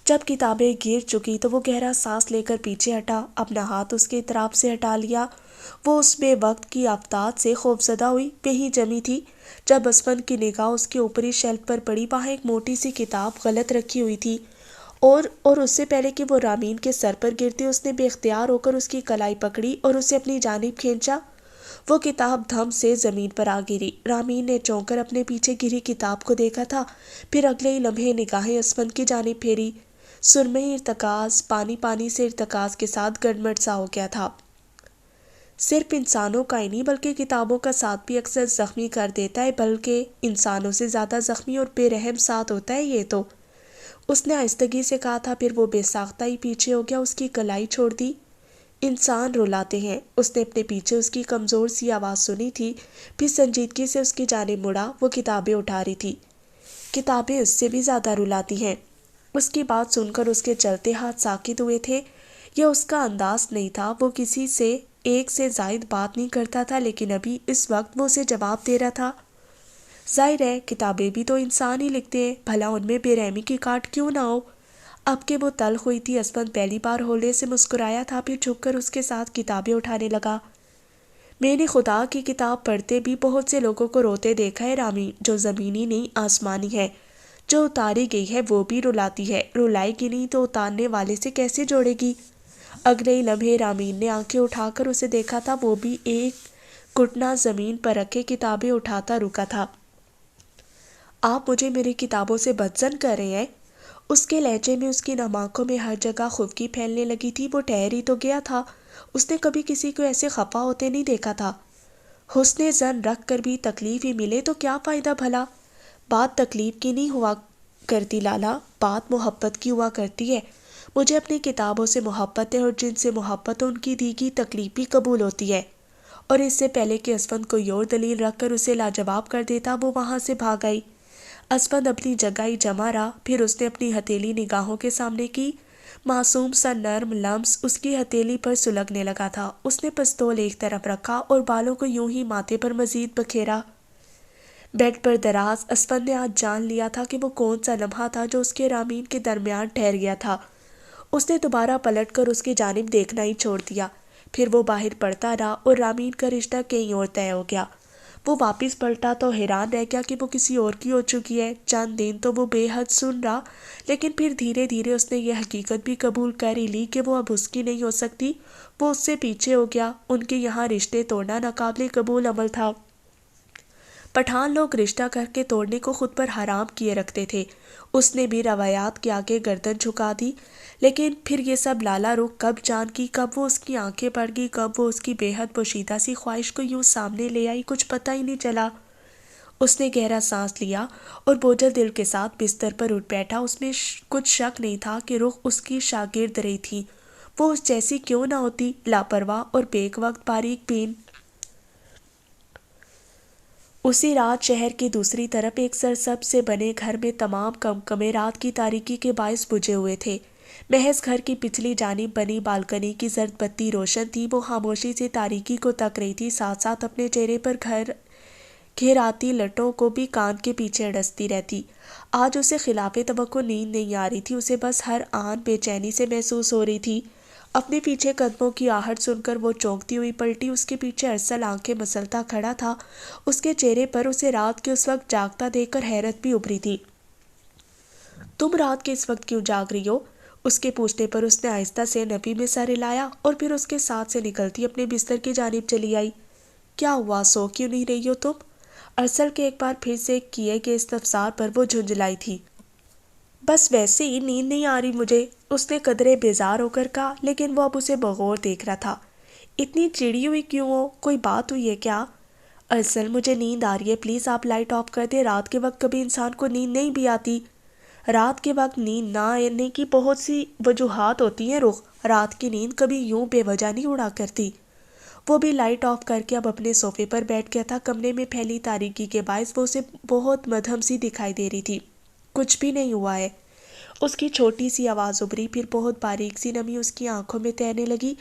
جب کتابیں گر چکی تو وہ گہرا سانس لے کر پیچھے ہٹا، اپنا ہاتھ اس کے اطراف سے ہٹا لیا۔ وہ اس بے وقت کی آفتاب سے خوفزدہ ہوئی کہیں جمی تھی۔ جب اسفند کی نگاہ اس کے اوپری شیلف پر پڑی، وہاں ایک موٹی سی کتاب غلط رکھی ہوئی تھی، اور اس سے پہلے کہ وہ رامین کے سر پر گرتی، اس نے بے اختیار ہو کر اس کی کلائی پکڑی اور اسے اپنی جانب کھینچا۔ وہ کتاب دھم سے زمین پر آ گری۔ رامین نے چونک کر اپنے پیچھے گری کتاب کو دیکھا تھا، پھر اگلے ہی لمحے نگاہیں اسفند کی جانب پھیری۔ سرمئی ارتکاز پانی سے ارتکاز کے ساتھ گڑمڑ سا ہو گیا تھا۔ صرف انسانوں کا ہی نہیں بلکہ کتابوں کا ساتھ بھی اکثر زخمی کر دیتا ہے، بلکہ انسانوں سے زیادہ زخمی اور بے رحم ساتھ ہوتا ہے یہ تو، اس نے آہستگی سے کہا تھا۔ پھر وہ بے ساختہ ہی پیچھے ہو گیا، اس کی کلائی چھوڑ دی۔ انسان رلاتے ہیں، اس نے اپنے پیچھے اس کی کمزور سی آواز سنی تھی، پھر سنجیدگی سے اس کی جانب مڑا۔ وہ کتابیں اٹھا رہی تھی۔ کتابیں اس سے بھی زیادہ رلاتی ہیں۔ اس کی بات سن کر اس کے چلتے ہاتھ ساکت ہوئے تھے۔ یہ اس کا انداز نہیں تھا، وہ کسی سے ایک سے زائد بات نہیں کرتا تھا، لیکن ابھی اس وقت وہ اسے جواب دے رہا تھا۔ ظاہر ہے کتابیں بھی تو انسان ہی لکھتے ہیں، بھلا ان میں بے رحمی کی کاٹ کیوں نہ ہو؟ اب کہ وہ تلخ ہوئی تھی، اسفند پہلی بار ہولے سے مسکرایا تھا، پھر جھک کر اس کے ساتھ کتابیں اٹھانے لگا۔ میں نے خدا کی کتاب پڑھتے بھی بہت سے لوگوں کو روتے دیکھا ہے رامی، جو زمینی نہیں آسمانی ہے۔ جو اتاری گئی ہے وہ بھی رلاتی ہے، رلائے گی نہیں تو اتارنے والے سے کیسے جوڑے گی؟ اگلے لمحے رامین نے آنکھیں اٹھا کر اسے دیکھا تھا، وہ بھی ایک گھٹنا زمین پر رکھے کتابیں اٹھاتا رکا تھا۔ آپ مجھے میری کتابوں سے بدظن کر رہے ہیں؟ اس کے لہجے میں، اس کی نم آنکھوں میں ہر جگہ خفگی پھیلنے لگی تھی۔ وہ ٹھہر ہی تو گیا تھا، اس نے کبھی کسی کو ایسے خفا ہوتے نہیں دیکھا تھا۔ حسن زن رکھ کر بھی تکلیف ہی ملے تو کیا فائدہ بھلا؟ بات تکلیف کی نہیں ہوا کرتی لالا، بات محبت کی ہوا کرتی ہے۔ مجھے اپنی کتابوں سے محبت ہے، اور جن سے محبت ان کی دی گئی تکلیف بھی قبول ہوتی ہے۔ اور اس سے پہلے کہ اسفند کوئی اور دلیل رکھ کر اسے لاجواب کر دیتا، وہ وہاں سے بھاگ آئی۔ اسفند اپنی جگہ ہی جمع رہا، پھر اس نے اپنی ہتھیلی نگاہوں کے سامنے کی۔ معصوم سا نرم لمس اس کی ہتھیلی پر سلگنے لگا تھا۔ اس نے پستول ایک طرف رکھا اور بالوں کو یوں ہی ماتھے پر مزید بکھیرا۔ بیڈ پر دراز اسفند نے آج جان لیا تھا کہ وہ کون سا لمحہ تھا جو اس کے رامین کے درمیان ٹھہر گیا تھا۔ اس نے دوبارہ پلٹ کر اس کی جانب دیکھنا ہی چھوڑ دیا۔ پھر وہ باہر پڑتا رہا اور رامین کا رشتہ کہیں اور طے ہو گیا۔ وہ واپس پلٹا تو حیران رہ گیا کہ وہ کسی اور کی ہو چکی ہے۔ چند دن تو وہ بے حد سن رہا، لیکن پھر دھیرے دھیرے اس نے یہ حقیقت بھی قبول کر ہی لی کہ وہ اب اس کی نہیں ہو سکتی۔ وہ اس سے پیچھے ہو گیا۔ ان کے یہاں رشتے توڑنا ناقابل قبول عمل تھا۔ پٹھان لوگ رشتہ کر کے توڑنے کو خود پر حرام کیے رکھتے تھے۔ اس نے بھی روایات کے آگے گردن جھکا دی، لیکن پھر یہ سب لالا رخ کب جان کی، کب وہ اس کی آنکھیں پڑ گئی، کب وہ اس کی بے حد پوشیدہ سی خواہش کو یوں سامنے لے آئی، کچھ پتہ ہی نہیں چلا۔ اس نے گہرا سانس لیا اور بوجھل دل کے ساتھ بستر پر اٹھ بیٹھا۔ اس میں کچھ شک نہیں تھا کہ رخ اس کی شاگرد رہی تھی، وہ اس جیسی کیوں نہ ہوتی، لاپرواہ اور بیک وقت باریک بین۔ اسی رات شہر کی دوسری طرف ایک سرسبز سے بنے گھر میں تمام کمکمے رات کی تاریکی کے باعث بجھے ہوئے تھے۔ محض گھر کی پچھلی جانب بنی بالکنی کی زرد بتی روشن تھی۔ وہ خاموشی سے تاریکی کو تک رہی تھی، ساتھ ساتھ اپنے چہرے پر گھر آتی لٹوں کو بھی کان کے پیچھے اڑستی رہتی۔ آج اسے خلاف توقع نیند نہیں آ رہی تھی، اسے بس ہر آن بے چینی سے محسوس ہو رہی تھی۔ اپنے پیچھے قدموں کی آہٹ سن کر وہ چونکتی ہوئی پلٹی۔ اس کے پیچھے ارسل آنکھیں مسلتا کھڑا تھا، اس کے چہرے پر اسے رات کے اس وقت جاگتا دیکھ کر حیرت بھی ابھری تھی۔ تم رات کے اس وقت کیوں جاگ رہی ہو؟ اس کے پوچھنے پر اس نے آہستہ سے نفی میں سر ہلایا اور پھر اس کے ساتھ سے نکلتی اپنے بستر کی جانب چلی آئی۔ کیا ہوا، سو کیوں نہیں رہی ہو تم؟ ارسل کے ایک بار پھر سے کیے گئے استفسار پر وہ جھنجھلائی تھی۔ بس ویسے ہی، نیند نہیں آ رہی مجھے، اس نے قدرے بیزار ہو کر کہا، لیکن وہ اب اسے بغور دیکھ رہا تھا۔ اتنی چڑی ہوئی کیوں ہو؟ کوئی بات ہوئی ہے کیا؟ ارسل، مجھے نیند آ رہی ہے، پلیز آپ لائٹ آف کر دیں۔ رات کے وقت کبھی انسان کو نیند نہیں بھی آتی۔ رات کے وقت نیند نہ آنے کی بہت سی وجوہات ہوتی ہیں رخ، رات کی نیند کبھی یوں بے وجہ نہیں اڑا کرتی۔ وہ بھی لائٹ آف کر کے اب اپنے صوفے پر بیٹھ گیا تھا۔ کمرے میں پھیلی تاریکی کے باعث وہ اسے بہت مدھم سی دکھائی دے رہی تھی۔ کچھ بھی نہیں ہوا ہے، اس کی چھوٹی سی آواز ابھری، پھر بہت باریک سی نمی اس کی آنکھوں میں تیرنے لگی۔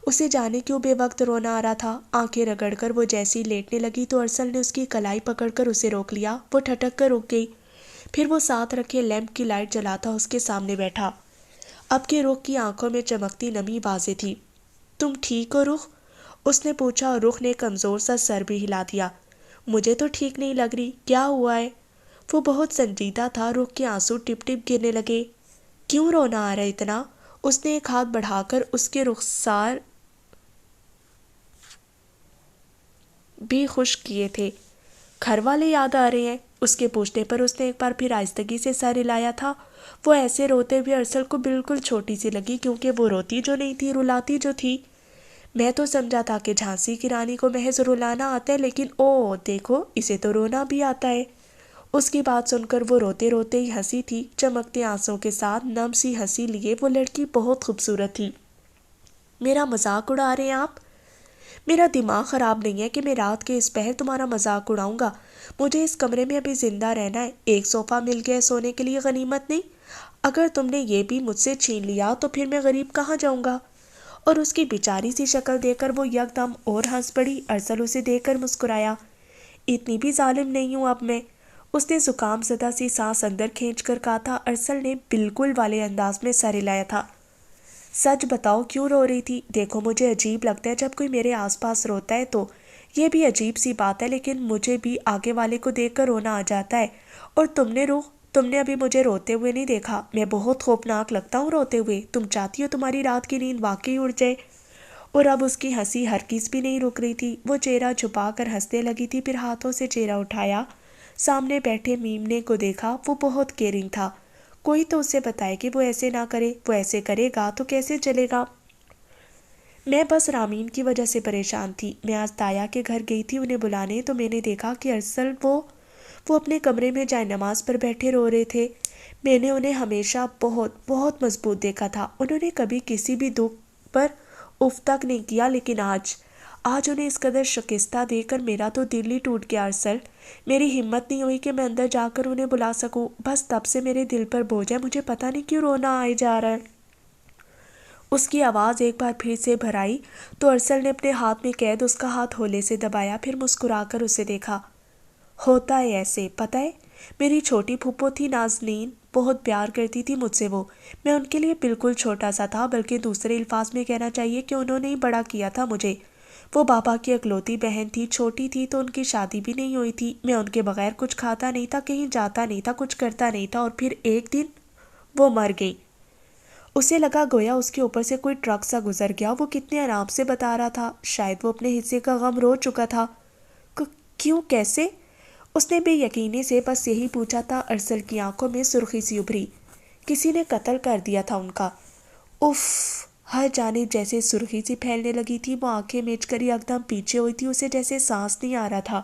اسے جانے کیوں بے وقت رونا آ رہا تھا۔ آنکھیں رگڑ کر وہ جیسی لیٹنے لگی تو ارسل نے اس کی کلائی پکڑ کر اسے روک لیا۔ وہ ٹھٹک کر رک گئی، پھر وہ ساتھ رکھے لیمپ کی لائٹ جلاتا اس کے سامنے بیٹھا۔ اب کے رخ کی آنکھوں میں چمکتی نمی واضح تھی۔ تم ٹھیک ہو رخ؟ اس نے پوچھا اور رخ نے کمزور سا سر بھی ہلا دیا۔ مجھے تو ٹھیک نہیں لگ رہی، کیا ہوا ہے؟ وہ بہت سنجیدہ تھا۔ رخ کے آنسو ٹپ ٹپ گرنے لگے۔ کیوں رونا آ رہا ہے اتنا؟ اس نے ایک ہاتھ بڑھا کر اس کے رخسار بھی خشک کیے تھے۔ گھر والے یاد آ رہے ہیں؟ اس کے پوچھنے پر اس نے ایک بار پھر آہستگی سے سر ہلایا تھا۔ وہ ایسے روتے ہوئے ارسل کو بالکل چھوٹی سی لگی، کیونکہ وہ روتی جو نہیں تھی، رلاتی جو تھی۔ میں تو سمجھا تھا کہ جھانسی کی رانی کو محض رلانا آتا ہے، لیکن او دیکھو، اسے تو رونا بھی آتا ہے۔ اس کی بات سن کر وہ روتے روتے ہی ہنسی تھی، چمکتے آنسوں کے ساتھ نم سی ہنسی لیے۔ وہ لڑکی بہت خوبصورت تھی۔ میرا مذاق اڑا رہے ہیں آپ؟ میرا دماغ خراب نہیں ہے کہ میں رات کے اس پہر تمہارا مذاق اڑاؤں گا۔ مجھے اس کمرے میں ابھی زندہ رہنا ہے، ایک صوفہ مل گیا سونے کے لیے، غنیمت نہیں؟ اگر تم نے یہ بھی مجھ سے چھین لیا تو پھر میں غریب کہاں جاؤں گا؟ اور اس کی بیچاری سی شکل دیکھ کر وہ یکدم اور ہنس پڑی۔ ارسل اسے دیکھ کر مسکرایا۔ اتنی بھی ظالم نہیں ہوں اب میں، اس نے زکام زدہ سی سانس اندر کھینچ کر کہا تھا۔ ارسل نے بالکل والے انداز میں سر ہلایا تھا۔ سچ بتاؤ کیوں رو رہی تھی؟ دیکھو، مجھے عجیب لگتا ہے جب کوئی میرے آس پاس روتا ہے، تو یہ بھی عجیب سی بات ہے، لیکن مجھے بھی آگے والے کو دیکھ کر رونا آ جاتا ہے۔ اور تم نے روح، تم نے ابھی مجھے روتے ہوئے نہیں دیکھا، میں بہت خوفناک لگتا ہوں روتے ہوئے، تم چاہتی ہو تمہاری رات کی نیند واقعی اڑ جائے؟ اور اب اس کی ہنسی ہرگز بھی نہیں رک رہی تھی، وہ چہرہ چھپا کر ہنسنے لگی تھی، پھر ہاتھوں سے چہرہ اٹھایا، سامنے بیٹھے میمنے کو دیکھا، وہ بہت کیئرنگ تھا، کوئی تو اسے بتائے کہ وہ ایسے نہ کرے، وہ ایسے کرے گا تو کیسے چلے گا؟ میں بس رامین کی وجہ سے پریشان تھی، میں آج تایا کے گھر گئی تھی انہیں بلانے، تو میں نے دیکھا کہ ارسل وہ اپنے کمرے میں جائے نماز پر بیٹھے رو رہے تھے۔ میں نے انہیں ہمیشہ بہت بہت مضبوط دیکھا تھا، انہوں نے کبھی کسی بھی دکھ پر اف تک نہیں کیا، لیکن آج انہیں اس قدر شکستہ دیکھ کر میرا تو دل ہی ٹوٹ گیا ارسل، میری ہمت نہیں ہوئی کہ میں اندر جا کر انہیں بلا سکوں، بس تب سے میرے دل پر بوجھ ہے، مجھے پتہ نہیں کیوں رونا آئے جا رہا ہے۔ اس کی آواز ایک بار پھر سے بھر آئی تو ارسل نے اپنے ہاتھ میں قید اس کا ہاتھ ہولے سے دبایا، پھر مسکرا کر اسے دیکھا۔ ہوتا ہے ایسے، پتہ ہے، میری چھوٹی پھپھو تھی نازنین، بہت پیار کرتی تھی مجھ سے وہ، میں ان کے لیے بالکل چھوٹا سا تھا، بلکہ دوسرے الفاظ میں کہنا چاہیے کہ انہوں نے ہی بڑا کیا تھا مجھے۔ وہ بابا کی اکلوتی بہن تھی، چھوٹی تھی تو ان کی شادی بھی نہیں ہوئی تھی، میں ان کے بغیر کچھ کھاتا نہیں تھا، کہیں جاتا نہیں تھا، کچھ کرتا نہیں تھا، اور پھر ایک دن وہ مر گئی۔ اسے لگا گویا اس کے اوپر سے کوئی ٹرک سا گزر گیا، وہ کتنے آرام سے بتا رہا تھا، شاید وہ اپنے حصے کا غم رو چکا تھا۔ کیوں، کیسے؟ اس نے بے یقینی سے بس یہی پوچھا تھا۔ ارسل کی آنکھوں میں سرخی سی ابھری۔ کسی نے قتل کر دیا تھا ان کا۔ اف، ہر جانب جیسے سرخی سی پھیلنے لگی تھی، وہ آنکھیں میچ کر ایک دم پیچھے ہوئی تھی، اسے جیسے سانس نہیں آ رہا تھا۔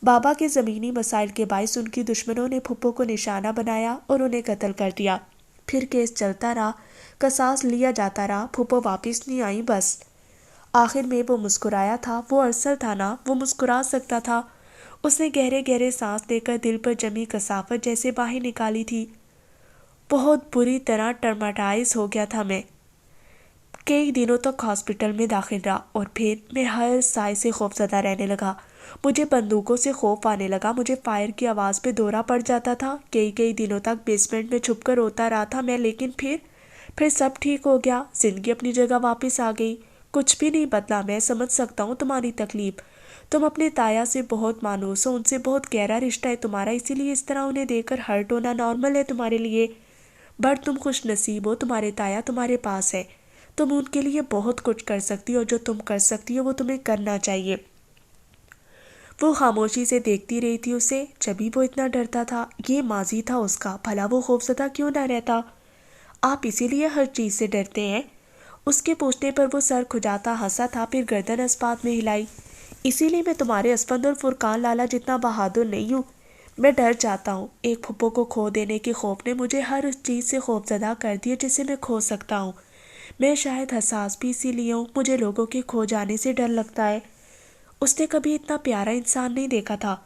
بابا کے زمینی مسائل کے باعث ان کی دشمنوں نے پھپھو کو نشانہ بنایا اور انہیں قتل کر دیا۔ پھر کیس چلتا رہا، قصاص لیا جاتا رہا، پھپھو واپس نہیں آئی، بس آخر میں وہ مسکرایا تھا، وہ ارسل تھا نا، وہ مسکرا سکتا تھا۔ اس نے گہرے گہرے سانس لے کر دل پر جمی کثافت جیسے باہر نکالی تھی۔ بہت بری طرح ٹرماٹائز ہو گیا تھا میں، کئی دنوں تک ہاسپٹل میں داخل رہا، اور پھر میں ہر سائے سے خوف زدہ رہنے لگا، مجھے بندوقوں سے خوف آنے لگا، مجھے فائر کی آواز پہ دورہ پڑ جاتا تھا، کئی دنوں تک بیسمنٹ میں چھپ کر روتا رہا تھا میں، لیکن پھر سب ٹھیک ہو گیا، زندگی اپنی جگہ واپس آ گئی، کچھ بھی نہیں بدلا۔ میں سمجھ سکتا ہوں تمہاری تکلیف، تم اپنے تایا سے بہت مانوس ہو، ان سے بہت گہرا رشتہ ہے تمہارا، اسی لیے اس طرح انہیں دیکھ کر ہرٹ ہونا نارمل ہے تمہارے لیے، بٹ تم خوش نصیب ہو، تمہارے تایا تمہارے پاس ہے، تم ان کے لیے بہت کچھ کر سکتی ہو، جو تم کر سکتی ہو وہ تمہیں کرنا چاہیے۔ وہ خاموشی سے دیکھتی رہی تھی اسے، جبھی وہ اتنا ڈرتا تھا، یہ ماضی تھا اس کا، بھلا وہ خوفزدہ کیوں نہ رہتا؟ آپ اسی لیے ہر چیز سے ڈرتے ہیں؟ اس کے پوچھنے پر وہ سر کھجاتا ہنسا تھا، پھر گردن اسپات میں ہلائی۔ اسی لیے میں تمہارے اسفند اور فرقان لالا جتنا بہادر نہیں ہوں، میں ڈر جاتا ہوں، ایک پھپھو کو کھو دینے کے خوف نے مجھے ہر اس چیز سے خوفزدہ کر دیا جسے میں کھو سکتا ہوں، میں شاید حساس بھی اسی لیے ہوں، مجھے لوگوں کے کھو جانے سے ڈر لگتا ہے۔ اس نے کبھی اتنا پیارا انسان نہیں دیکھا تھا۔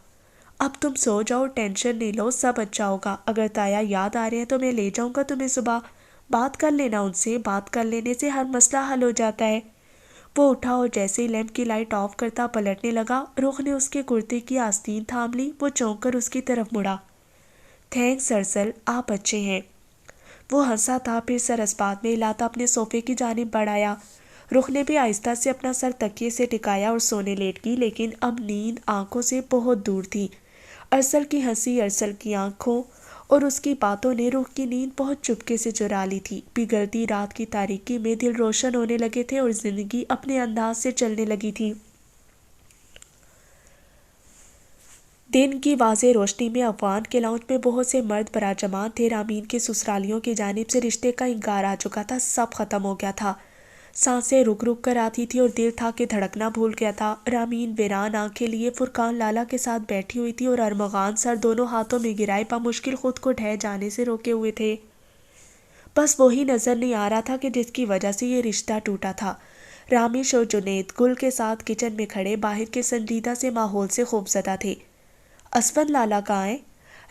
اب تم سو جاؤ، ٹینشن نہیں لو، سب اچھا ہوگا، اگر تایا یاد آ رہے ہیں تو میں لے جاؤں گا تمہیں صبح، بات کر لینا ان سے، بات کر لینے سے ہر مسئلہ حل ہو جاتا ہے۔ وہ اٹھا اور جیسے ہی لیمپ کی لائٹ آف کرتا پلٹنے لگا، رخ نے اس کے کرتے کی آستین تھام لی، وہ چونک کر اس کی طرف مڑا۔ تھینکس ارسل، آپ اچھے ہیں۔ وہ ہنسا تھا، پھر سر اسبات میں ہلاتا اپنے صوفے کی جانب بڑھایا۔ رخ نے بھی آہستہ سے اپنا سر تکیے سے ٹکایا اور سونے لیٹ گئی، لیکن اب نیند آنکھوں سے بہت دور تھی۔ ارسل کی ہنسی، ارسل کی آنکھوں اور اس کی باتوں نے رخ کی نیند بہت چپکے سے چرا لی تھی۔ بگڑتی رات کی تاریکی میں دل روشن ہونے لگے تھے اور زندگی اپنے انداز سے چلنے لگی تھی۔ دن کی واضح روشنی میں افغان کے لاؤنج میں بہت سے مرد براجمان تھے۔ رامین کے سسرالیوں کی جانب سے رشتے کا انکار آ چکا تھا، سب ختم ہو گیا تھا، سانسیں رک رک کر آتی تھی اور دل تھا کہ دھڑکنا بھول گیا تھا۔ رامین ویران آنکھیں لیے فرقان لالا کے ساتھ بیٹھی ہوئی تھی اور ارمغان سر دونوں ہاتھوں میں گرائے بمشکل خود کو ڈھہ جانے سے روکے ہوئے تھے۔ بس وہی نظر نہیں آ رہا تھا کہ جس کی وجہ سے یہ رشتہ ٹوٹا تھا۔ رامیش اور جنید گل کے ساتھ کچن میں کھڑے باہر کے سنجیدہ سے ماحول سے خوفزدہ تھے۔ اسفند لالا کہاں ہے؟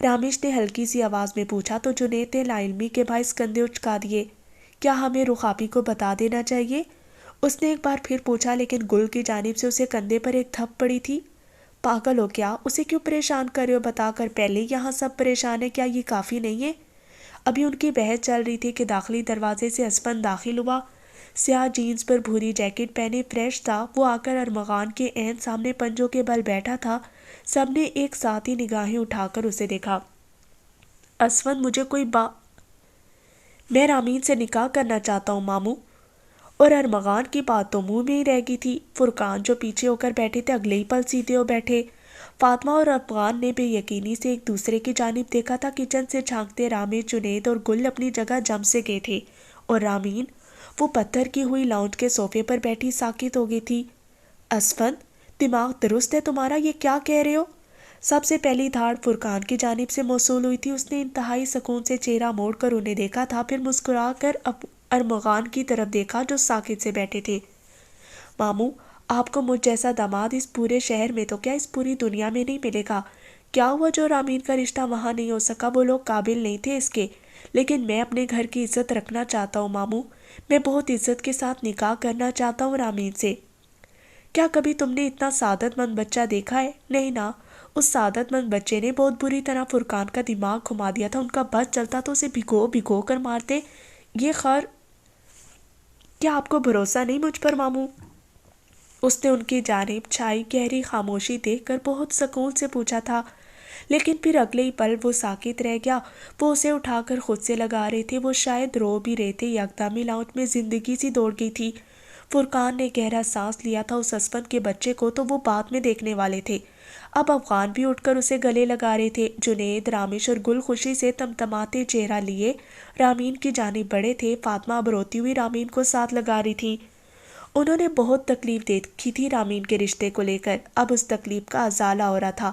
رامیش نے ہلکی سی آواز میں پوچھا تو جنید نے لا علمی کے باعث کندھے اچکا دیے۔ کیا ہمیں رخ آپی کو بتا دینا چاہیے؟ اس نے ایک بار پھر پوچھا، لیکن گل کی جانب سے اسے کندھے پر ایک تھپ پڑی تھی۔ پاگل ہو کیا؟ اسے کیوں پریشان کر رہے ہو؟ بتا کر پہلے یہاں سب پریشان ہے، کیا یہ کافی نہیں ہے؟ ابھی ان کی بحث چل رہی تھی کہ داخلی دروازے سے اسفند داخل ہوا، سیاہ جینز پر بھوری جیکٹ پہنے فریش تھا۔ وہ آ کر ارمغان کے عین سامنے پنجوں کے بل بیٹھا تھا۔ سب نے ایک ساتھ ہی نگاہیں اٹھا کر اسے دیکھا۔ اسفند مجھے میں رامین سے نکاح کرنا چاہتا ہوں ماموں۔ اور ارمغان کی بات تو منہ میں ہی رہ گئی تھی۔ فرقان جو پیچھے ہو کر بیٹھے تھے اگلے ہی پل سیدھے ہو بیٹھے۔ فاطمہ اور افغان نے بے یقینی سے ایک دوسرے کی جانب دیکھا تھا۔ کچن سے جھانکتے رامین، جنید اور گل اپنی جگہ جم سے گئے تھے اور رامین وہ پتھر کی ہوئی لاؤنج کے صوفے پر بیٹھی ساکت ہو گئی تھی۔ اسفند، دماغ درست ہے تمہارا؟ یہ کیا کہہ رہے ہو؟ سب سے پہلی دھاڑ فرقان کی جانب سے موصول ہوئی تھی۔ اس نے انتہائی سکون سے چہرہ موڑ کر انہیں دیکھا تھا، پھر مسکرا کر ارمغان کی طرف دیکھا جو ساکت سے بیٹھے تھے۔ ماموں، آپ کو مجھ جیسا داماد اس پورے شہر میں تو کیا اس پوری دنیا میں نہیں ملے گا۔ کیا ہوا جو رامین کا رشتہ وہاں نہیں ہو سکا؟ وہ لوگ قابل نہیں تھے اس کے، لیکن میں اپنے گھر کی عزت رکھنا چاہتا ہوں ماموں۔ میں بہت عزت کے ساتھ نکاح کرنا چاہتا ہوں رامین سے۔ کیا کبھی تم نے اتنا سعادت مند بچہ دیکھا ہے؟ نہیں نا۔ اس سعادت مند بچے نے بہت بری طرح فرقان کا دماغ گھما دیا تھا۔ ان کا بس چلتا تو اسے بھگو بھگو کر مارتے۔ یہ خیر، کیا آپ کو بھروسہ نہیں مجھ پر ماموں؟ اس نے ان کی جانب چھائی گہری خاموشی دیکھ کر بہت سکون سے پوچھا تھا، لیکن پھر اگلے ہی پل وہ ساکت رہ گیا۔ وہ اسے اٹھا کر خود سے لگا رہے تھے، وہ شاید رو بھی رہے تھے۔ یکدم لاؤنج میں زندگی سی دوڑ گئی تھی۔ فرقان نے گہرا سانس لیا تھا۔ اس اسفند کے بچے کو تو وہ بعد میں دیکھنے والے تھے، اب افغان بھی اٹھ کر اسے گلے لگا رہے تھے۔ جنید، رامش اور گل خوشی سے تمتماتے چہرہ لیے رامین کی جانب بڑھے تھے۔ فاطمہ اب روتی ہوئی رامین کو ساتھ لگا رہی تھی۔ انہوں نے بہت تکلیف دیکھی تھی رامین کے رشتے کو لے کر، اب اس تکلیف کا ازالہ ہو رہا تھا،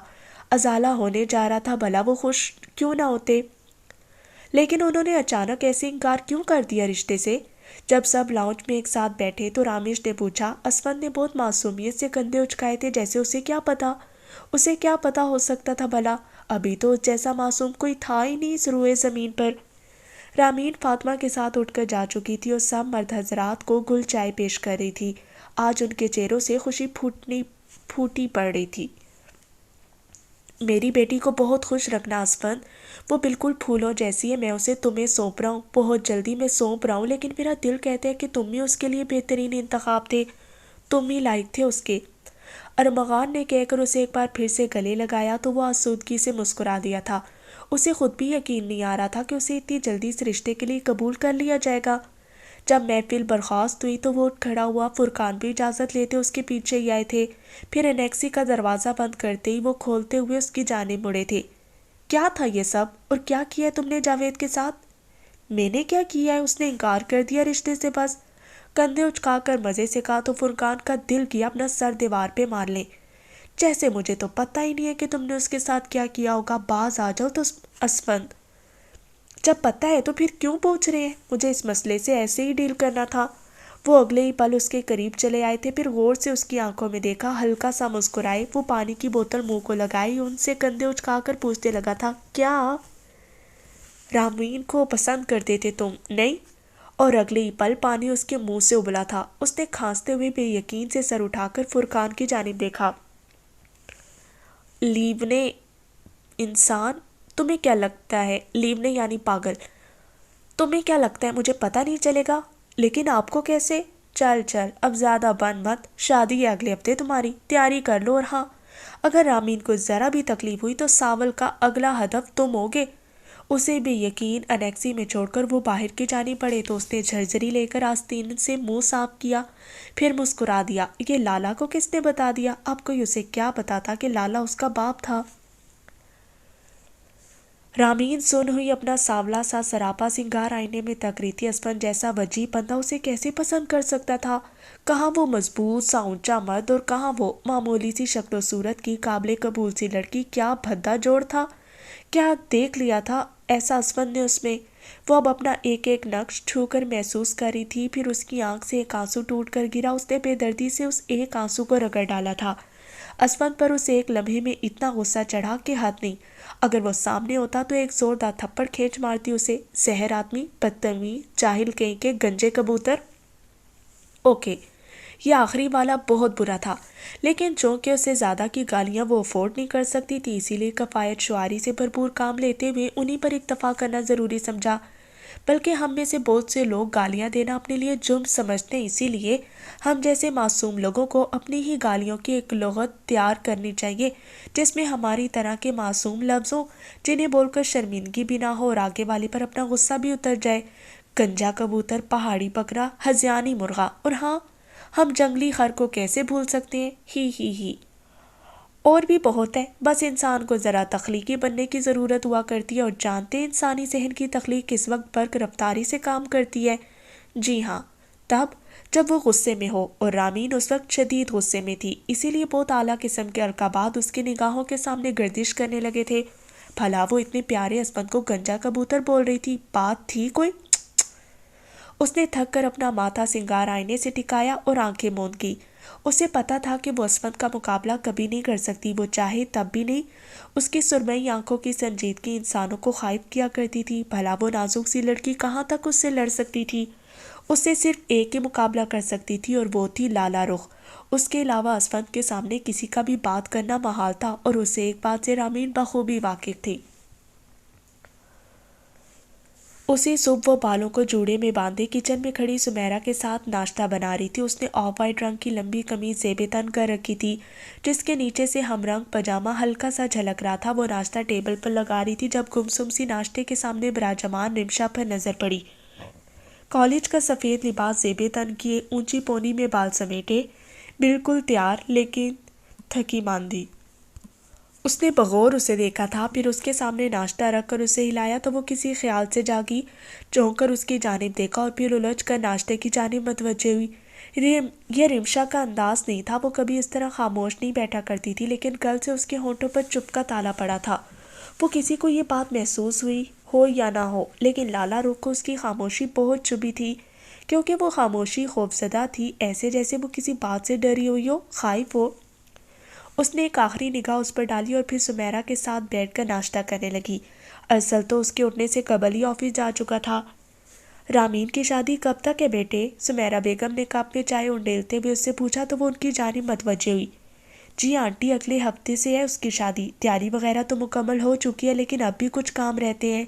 ازالہ ہونے جا رہا تھا۔ بھلا وہ خوش کیوں نہ ہوتے؟ لیکن انہوں نے اچانک ایسے انکار کیوں کر دیا رشتے سے؟ جب سب لاؤنج میں ایک ساتھ بیٹھے تو رامش نے پوچھا۔ اسفند نے بہت معصومیت سے کندھے اچکائے تھے، جیسے اسے کیا پتا ہو سکتا تھا بھلا؟ ابھی تو اس جیسا معصوم کوئی تھا ہی نہیں اس روئے زمین پر۔ رامین فاطمہ کے ساتھ اٹھ کر جا چکی تھی اور سب مرد حضرات کو گل چائے پیش کر رہی تھی۔ آج ان کے چہروں سے خوشی پھوٹی پڑ رہی تھی۔ میری بیٹی کو بہت خوش رکھنا اسفند، وہ بالکل پھولوں جیسی ہے۔ میں اسے تمہیں سونپ رہا ہوں، بہت جلدی میں سونپ رہا ہوں، لیکن میرا دل کہتا ہے کہ تم ہی اس کے لیے بہترین انتخاب تھے، تم ہی لائق تھے اس کے۔ ارمغان نے کہہ کر اسے ایک بار پھر سے گلے لگایا تو وہ آسودگی سے مسکرا دیا تھا۔ اسے خود بھی یقین نہیں آ رہا تھا کہ اسے اتنی جلدی اس رشتے کے لیے قبول کر لیا جائے گا۔ جب محفل برخاست ہوئی تو وہ اٹھ کھڑا ہوا۔ فرقان بھی اجازت لیتے اس کے پیچھے ہی آئے تھے، پھر انیکسی کا دروازہ بند کرتے ہی وہ کھولتے ہوئے اس کی جانب مڑے تھے۔ کیا تھا یہ سب، اور کیا کیا تم نے جاوید کے ساتھ؟ میں نے کیا کیا ہے؟ اس نے انکار کر دیا رشتے سے، بس۔ کندھے اچکا کر مزے سے کہا تو فرقان کا دل کیا اپنا سر دیوار پہ مار لیں، جیسے مجھے تو پتہ ہی نہیں ہے کہ تم نے اس کے ساتھ کیا کیا ہوگا۔ باز آ جاؤ تو اسفند، جب پتہ ہے تو پھر کیوں پوچھ رہے ہیں؟ مجھے اس مسئلے سے ایسے ہی ڈیل کرنا تھا۔ وہ اگلے ہی پل اس کے قریب چلے آئے تھے، پھر غور سے اس کی آنکھوں میں دیکھا، ہلکا سا مسکرائے۔ وہ پانی کی بوتل منہ کو لگائی، ان سے کندھے اچکا کر پوچھنے لگا تھا، کیا رامین کو پسند کرتے تھے تم؟ نہیں۔ اور اگلے ہی پل پانی اس کے منہ سے ابلا تھا۔ اس نے کھانستے ہوئے بے یقین سے سر اٹھا کر فرقان کی جانب دیکھا۔ لیونے انسان، تمہیں کیا لگتا ہے؟ لیونے یعنی پاگل، تمہیں کیا لگتا ہے مجھے پتہ نہیں چلے گا؟ لیکن آپ کو کیسے؟ چل اب زیادہ بن مت، شادی ہے اگلے ہفتے تمہاری، تیاری کر لو۔ اور ہاں، اگر رامین کو ذرا بھی تکلیف ہوئی تو ساول کا اگلا ہدف تم ہوگے۔ اسے بے یقین انیکسی میں چھوڑ کر وہ باہر کی جانب بڑھے تو اس نے جھرجھری لے کر آستین سے منہ صاف کیا، پھر مسکرا دیا۔ یہ لالا کو کس نے بتا دیا؟ اب کوئی اسے کیا بتا تھا کہ لالا اس کا باپ تھا؟ رامین سن ہوئی اپنا سانولا سا سراپا سنگار آئینے میں تک رہی تھی۔ اسفند جیسا وجیح بندہ اسے کیسے پسند کر سکتا تھا؟ کہاں وہ مضبوط سا اونچا مرد اور کہاں وہ معمولی سی شکل و صورت کی قابل قبول سی لڑکی۔ کیا بھدا جوڑ تھا! کیا دیکھ لیا تھا ایسا اسفند نے اس میں؟ وہ اب اپنا ایک ایک نقش چھو کر محسوس کر رہی تھی۔ پھر اس کی آنکھ سے ایک آنسو ٹوٹ کر گرا، اس نے بے دردی سے اس ایک آنسو کو رگڑ ڈالا تھا۔ اسفند پر اس ایک لمحے میں اتنا غصہ چڑھا کہ حد نہیں۔ اگر وہ سامنے ہوتا تو ایک زوردار تھپڑ کھینچ مارتی اسے۔ زہر آدمی، بدتمیز، جاہل کہیں کے گنجے کبوتر۔ اوکے، یہ آخری والا بہت برا تھا، لیکن چونکہ اسے زیادہ کی گالیاں وہ افورڈ نہیں کر سکتی تھی، اسی لیے کفایت شعاری سے بھرپور کام لیتے ہوئے انہی پر اکتفا کرنا ضروری سمجھا۔ بلکہ ہم میں سے بہت سے لوگ گالیاں دینا اپنے لیے جرم سمجھتے ہیں، اسی لیے ہم جیسے معصوم لوگوں کو اپنی ہی گالیوں کی ایک لغت تیار کرنی چاہیے جس میں ہماری طرح کے معصوم لفظ ہوں، جنہیں بول کر شرمندگی بھی نہ ہو اور آگے والے پر اپنا غصہ بھی اتر جائے۔ گنجا کبوتر، پہاڑی بکرا، ہذیانی مرغا، اور ہاں، ہم جنگلی خر کو کیسے بھول سکتے ہیں، ہی۔ اور بھی بہت ہے، بس انسان کو ذرا تخلیقی بننے کی ضرورت ہوا کرتی ہے، اور جانتے ہیں انسانی ذہن کی تخلیق کس وقت برق رفتاری سے کام کرتی ہے؟ جی ہاں، تب جب وہ غصے میں ہو، اور رامین اس وقت شدید غصے میں تھی، اسی لیے بہت اعلیٰ قسم کے القابات اس کی نگاہوں کے سامنے گردش کرنے لگے تھے۔ بھلا وہ اتنے پیارے اسپند کو گنجا کبوتر بول رہی تھی، بات تھی کوئی؟ اس نے تھک کر اپنا ماتھا سنگار آئینے سے ٹکایا اور آنکھیں موند کی۔ اسے پتا تھا کہ وہ اسفند کا مقابلہ کبھی نہیں کر سکتی، وہ چاہے تب بھی نہیں۔ اس کی سرمئی آنکھوں کی سنجیدگی انسانوں کو خائف کیا کرتی تھی۔ بھلا وہ نازک سی لڑکی کہاں تک اس سے لڑ سکتی تھی؟ اس سے صرف ایک ہی مقابلہ کر سکتی تھی، اور وہ تھی لالا رخ۔ اس کے علاوہ اسفند کے سامنے کسی کا بھی بات کرنا محال تھا، اور اسے ایک بات سے رامین بخوبی واقف تھی۔ اسی صبح وہ بالوں کو جوڑے میں باندھے کچن میں کھڑی سمیرا کے ساتھ ناشتہ بنا رہی تھی۔ اس نے آف وائٹ رنگ کی لمبی قمیض زیب تن کر رکھی تھی، جس کے نیچے سے ہم رنگ پاجامہ ہلکا سا جھلک رہا تھا۔ وہ ناشتہ ٹیبل پر لگا رہی تھی جب گمسم سی ناشتے کے سامنے براجمان رمشا پر نظر پڑی۔ کالج کا سفید لباس زیب تن کیے، اونچی پونی میں بال سمیٹے، بالکل تیار، لیکن تھکی ماندی۔ اس نے بغور اسے دیکھا تھا، پھر اس کے سامنے ناشتہ رکھ کر اسے ہلایا تو وہ کسی خیال سے جاگی، چونک کر اس کی جانب دیکھا اور پھر الجھ کر ناشتے کی جانب متوجہ ہوئی۔ یہ رمشا کا انداز نہیں تھا، وہ کبھی اس طرح خاموش نہیں بیٹھا کرتی تھی، لیکن کل سے اس کے ہونٹوں پر چپ کا تالا پڑا تھا۔ وہ کسی کو یہ بات محسوس ہوئی ہو یا نہ ہو، لیکن لالا رخ کو اس کی خاموشی بہت چبھی تھی، کیونکہ وہ خاموشی خوفزدہ تھی، ایسے جیسے وہ کسی بات سے ڈری ہوئی ہو، خائف ہو۔ اس نے ایک آخری نگاہ اس پر ڈالی اور پھر سمیرا کے ساتھ بیٹھ کر ناشتہ کرنے لگی۔ ارسل تو اس کے اٹھنے سے قبل ہی آفس جا چکا تھا۔ رامین کی شادی کب تک ہے بیٹے؟ سمیرا بیگم نے کپ میں چائے انڈیلتے ہوئے اس سے پوچھا تو وہ ان کی جانب متوجہ ہوئی۔ جی آنٹی، اگلے ہفتے سے ہے اس کی شادی، تیاری وغیرہ تو مکمل ہو چکی ہے، لیکن اب بھی کچھ کام رہتے ہیں۔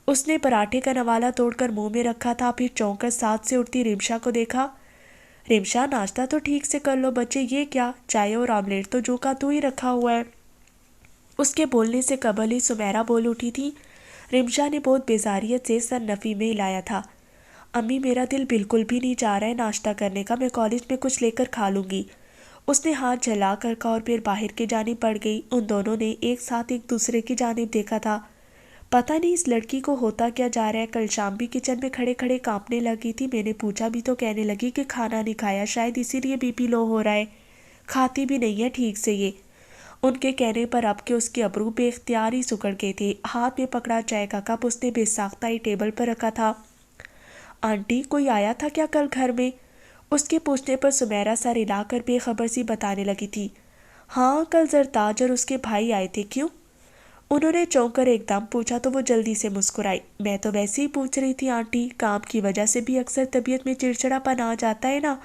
اس نے پراٹھے کا نوالا توڑ کر منہ میں رکھا تھا، پھر چونک کر ساتھ سے اٹھتی رمشا کو دیکھا۔ رمشا، ناشتہ تو ٹھیک سے کر لو بچے، یہ کیا؟ چائے اور آملیٹ تو جو کا تو ہی رکھا ہوا ہے۔ اس کے بولنے سے قبل ہی سمیرا بول اٹھی تھی۔ رمشا نے بہت بیزاریت سے سر نفی میں ہلایا تھا۔ امی، میرا دل بالکل بھی نہیں چاہ رہا ہے ناشتہ کرنے کا، میں کالج میں کچھ لے کر کھا لوں گی۔ اس نے ہاتھ جھلا کر کہا اور پھر باہر کی جانب بڑھ گئی۔ ان دونوں نے ایک ساتھ ایک دوسرے کی جانب دیکھا تھا۔ پتہ نہیں اس لڑکی کو ہوتا کیا جا رہا ہے، کل شام بھی کچن میں کھڑے کھڑے کانپنے لگی تھی، میں نے پوچھا بھی تو کہنے لگی کہ کھانا نہیں کھایا، شاید اسی لیے بی پی لو ہو رہا ہے، کھاتی بھی نہیں ہے ٹھیک سے یہ۔ ان کے کہنے پر اب کے اس کے ابرو بے اختیار ہی سکڑ گئے تھے۔ ہاتھ میں پکڑا چائے کا کپ اس نے بے ساختہ ہی ٹیبل پر رکھا تھا۔ آنٹی، کوئی آیا تھا کیا کل گھر میں؟ اس کے پوچھنے پر سمیرا سر ہلا کر بے خبر سی بتانے لگی تھی۔ ہاں، کل زرتاج اور اس کے بھائی آئے تھے۔ کیوں؟ انہوں نے چونک کر ایک دم پوچھا تو وہ جلدی سے مسکرائی۔ میں تو ویسے ہی پوچھ رہی تھی آنٹی، کام کی وجہ سے بھی اکثر طبیعت میں چڑچڑا پن آ جاتا ہے نا،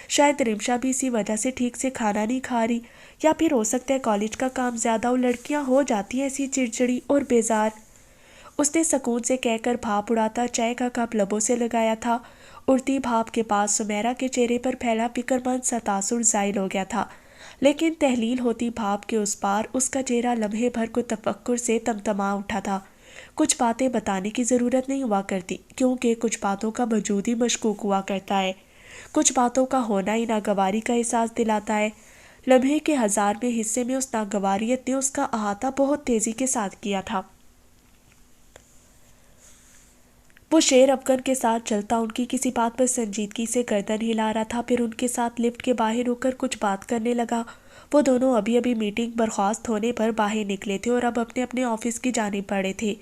شاید رمشا بھی اسی وجہ سے ٹھیک سے کھانا نہیں کھا رہی، یا پھر ہو سکتا ہے کالج کا کام زیادہ ہو، لڑکیاں ہو جاتی ہیں ایسی چڑچڑی اور بیزار۔ اس نے سکون سے کہہ کر بھاپ اڑاتا چائے کا کپ لبوں سے لگایا تھا۔ اڑتی بھاپ کے پاس سمیرا کے چہرے پر پھیلا فکر مند سا تاثر زائل ہو گیا تھا، لیکن تحلیل ہوتی بھاپ کے اس پار اس کا چہرہ لمحے بھر کو تفکر سے تمتما اٹھا تھا۔ کچھ باتیں بتانے کی ضرورت نہیں ہوا کرتی، کیونکہ کچھ باتوں کا وجود ہی مشکوک ہوا کرتا ہے، کچھ باتوں کا ہونا ہی ناگواری کا احساس دلاتا ہے۔ لمحے کے 1000ویں حصے میں اس ناگواریت نے اس کا احاطہ بہت تیزی کے ساتھ کیا تھا۔ وہ شیر افغن کے ساتھ چلتا ان کی کسی بات پر سنجیدگی سے گردن ہلا رہا تھا، پھر ان کے ساتھ لفٹ کے باہر ہو کر کچھ بات کرنے لگا۔ وہ دونوں ابھی ابھی میٹنگ برخاست ہونے پر باہر نکلے تھے اور اب اپنے اپنے آفس کی جانب بڑھے تھے۔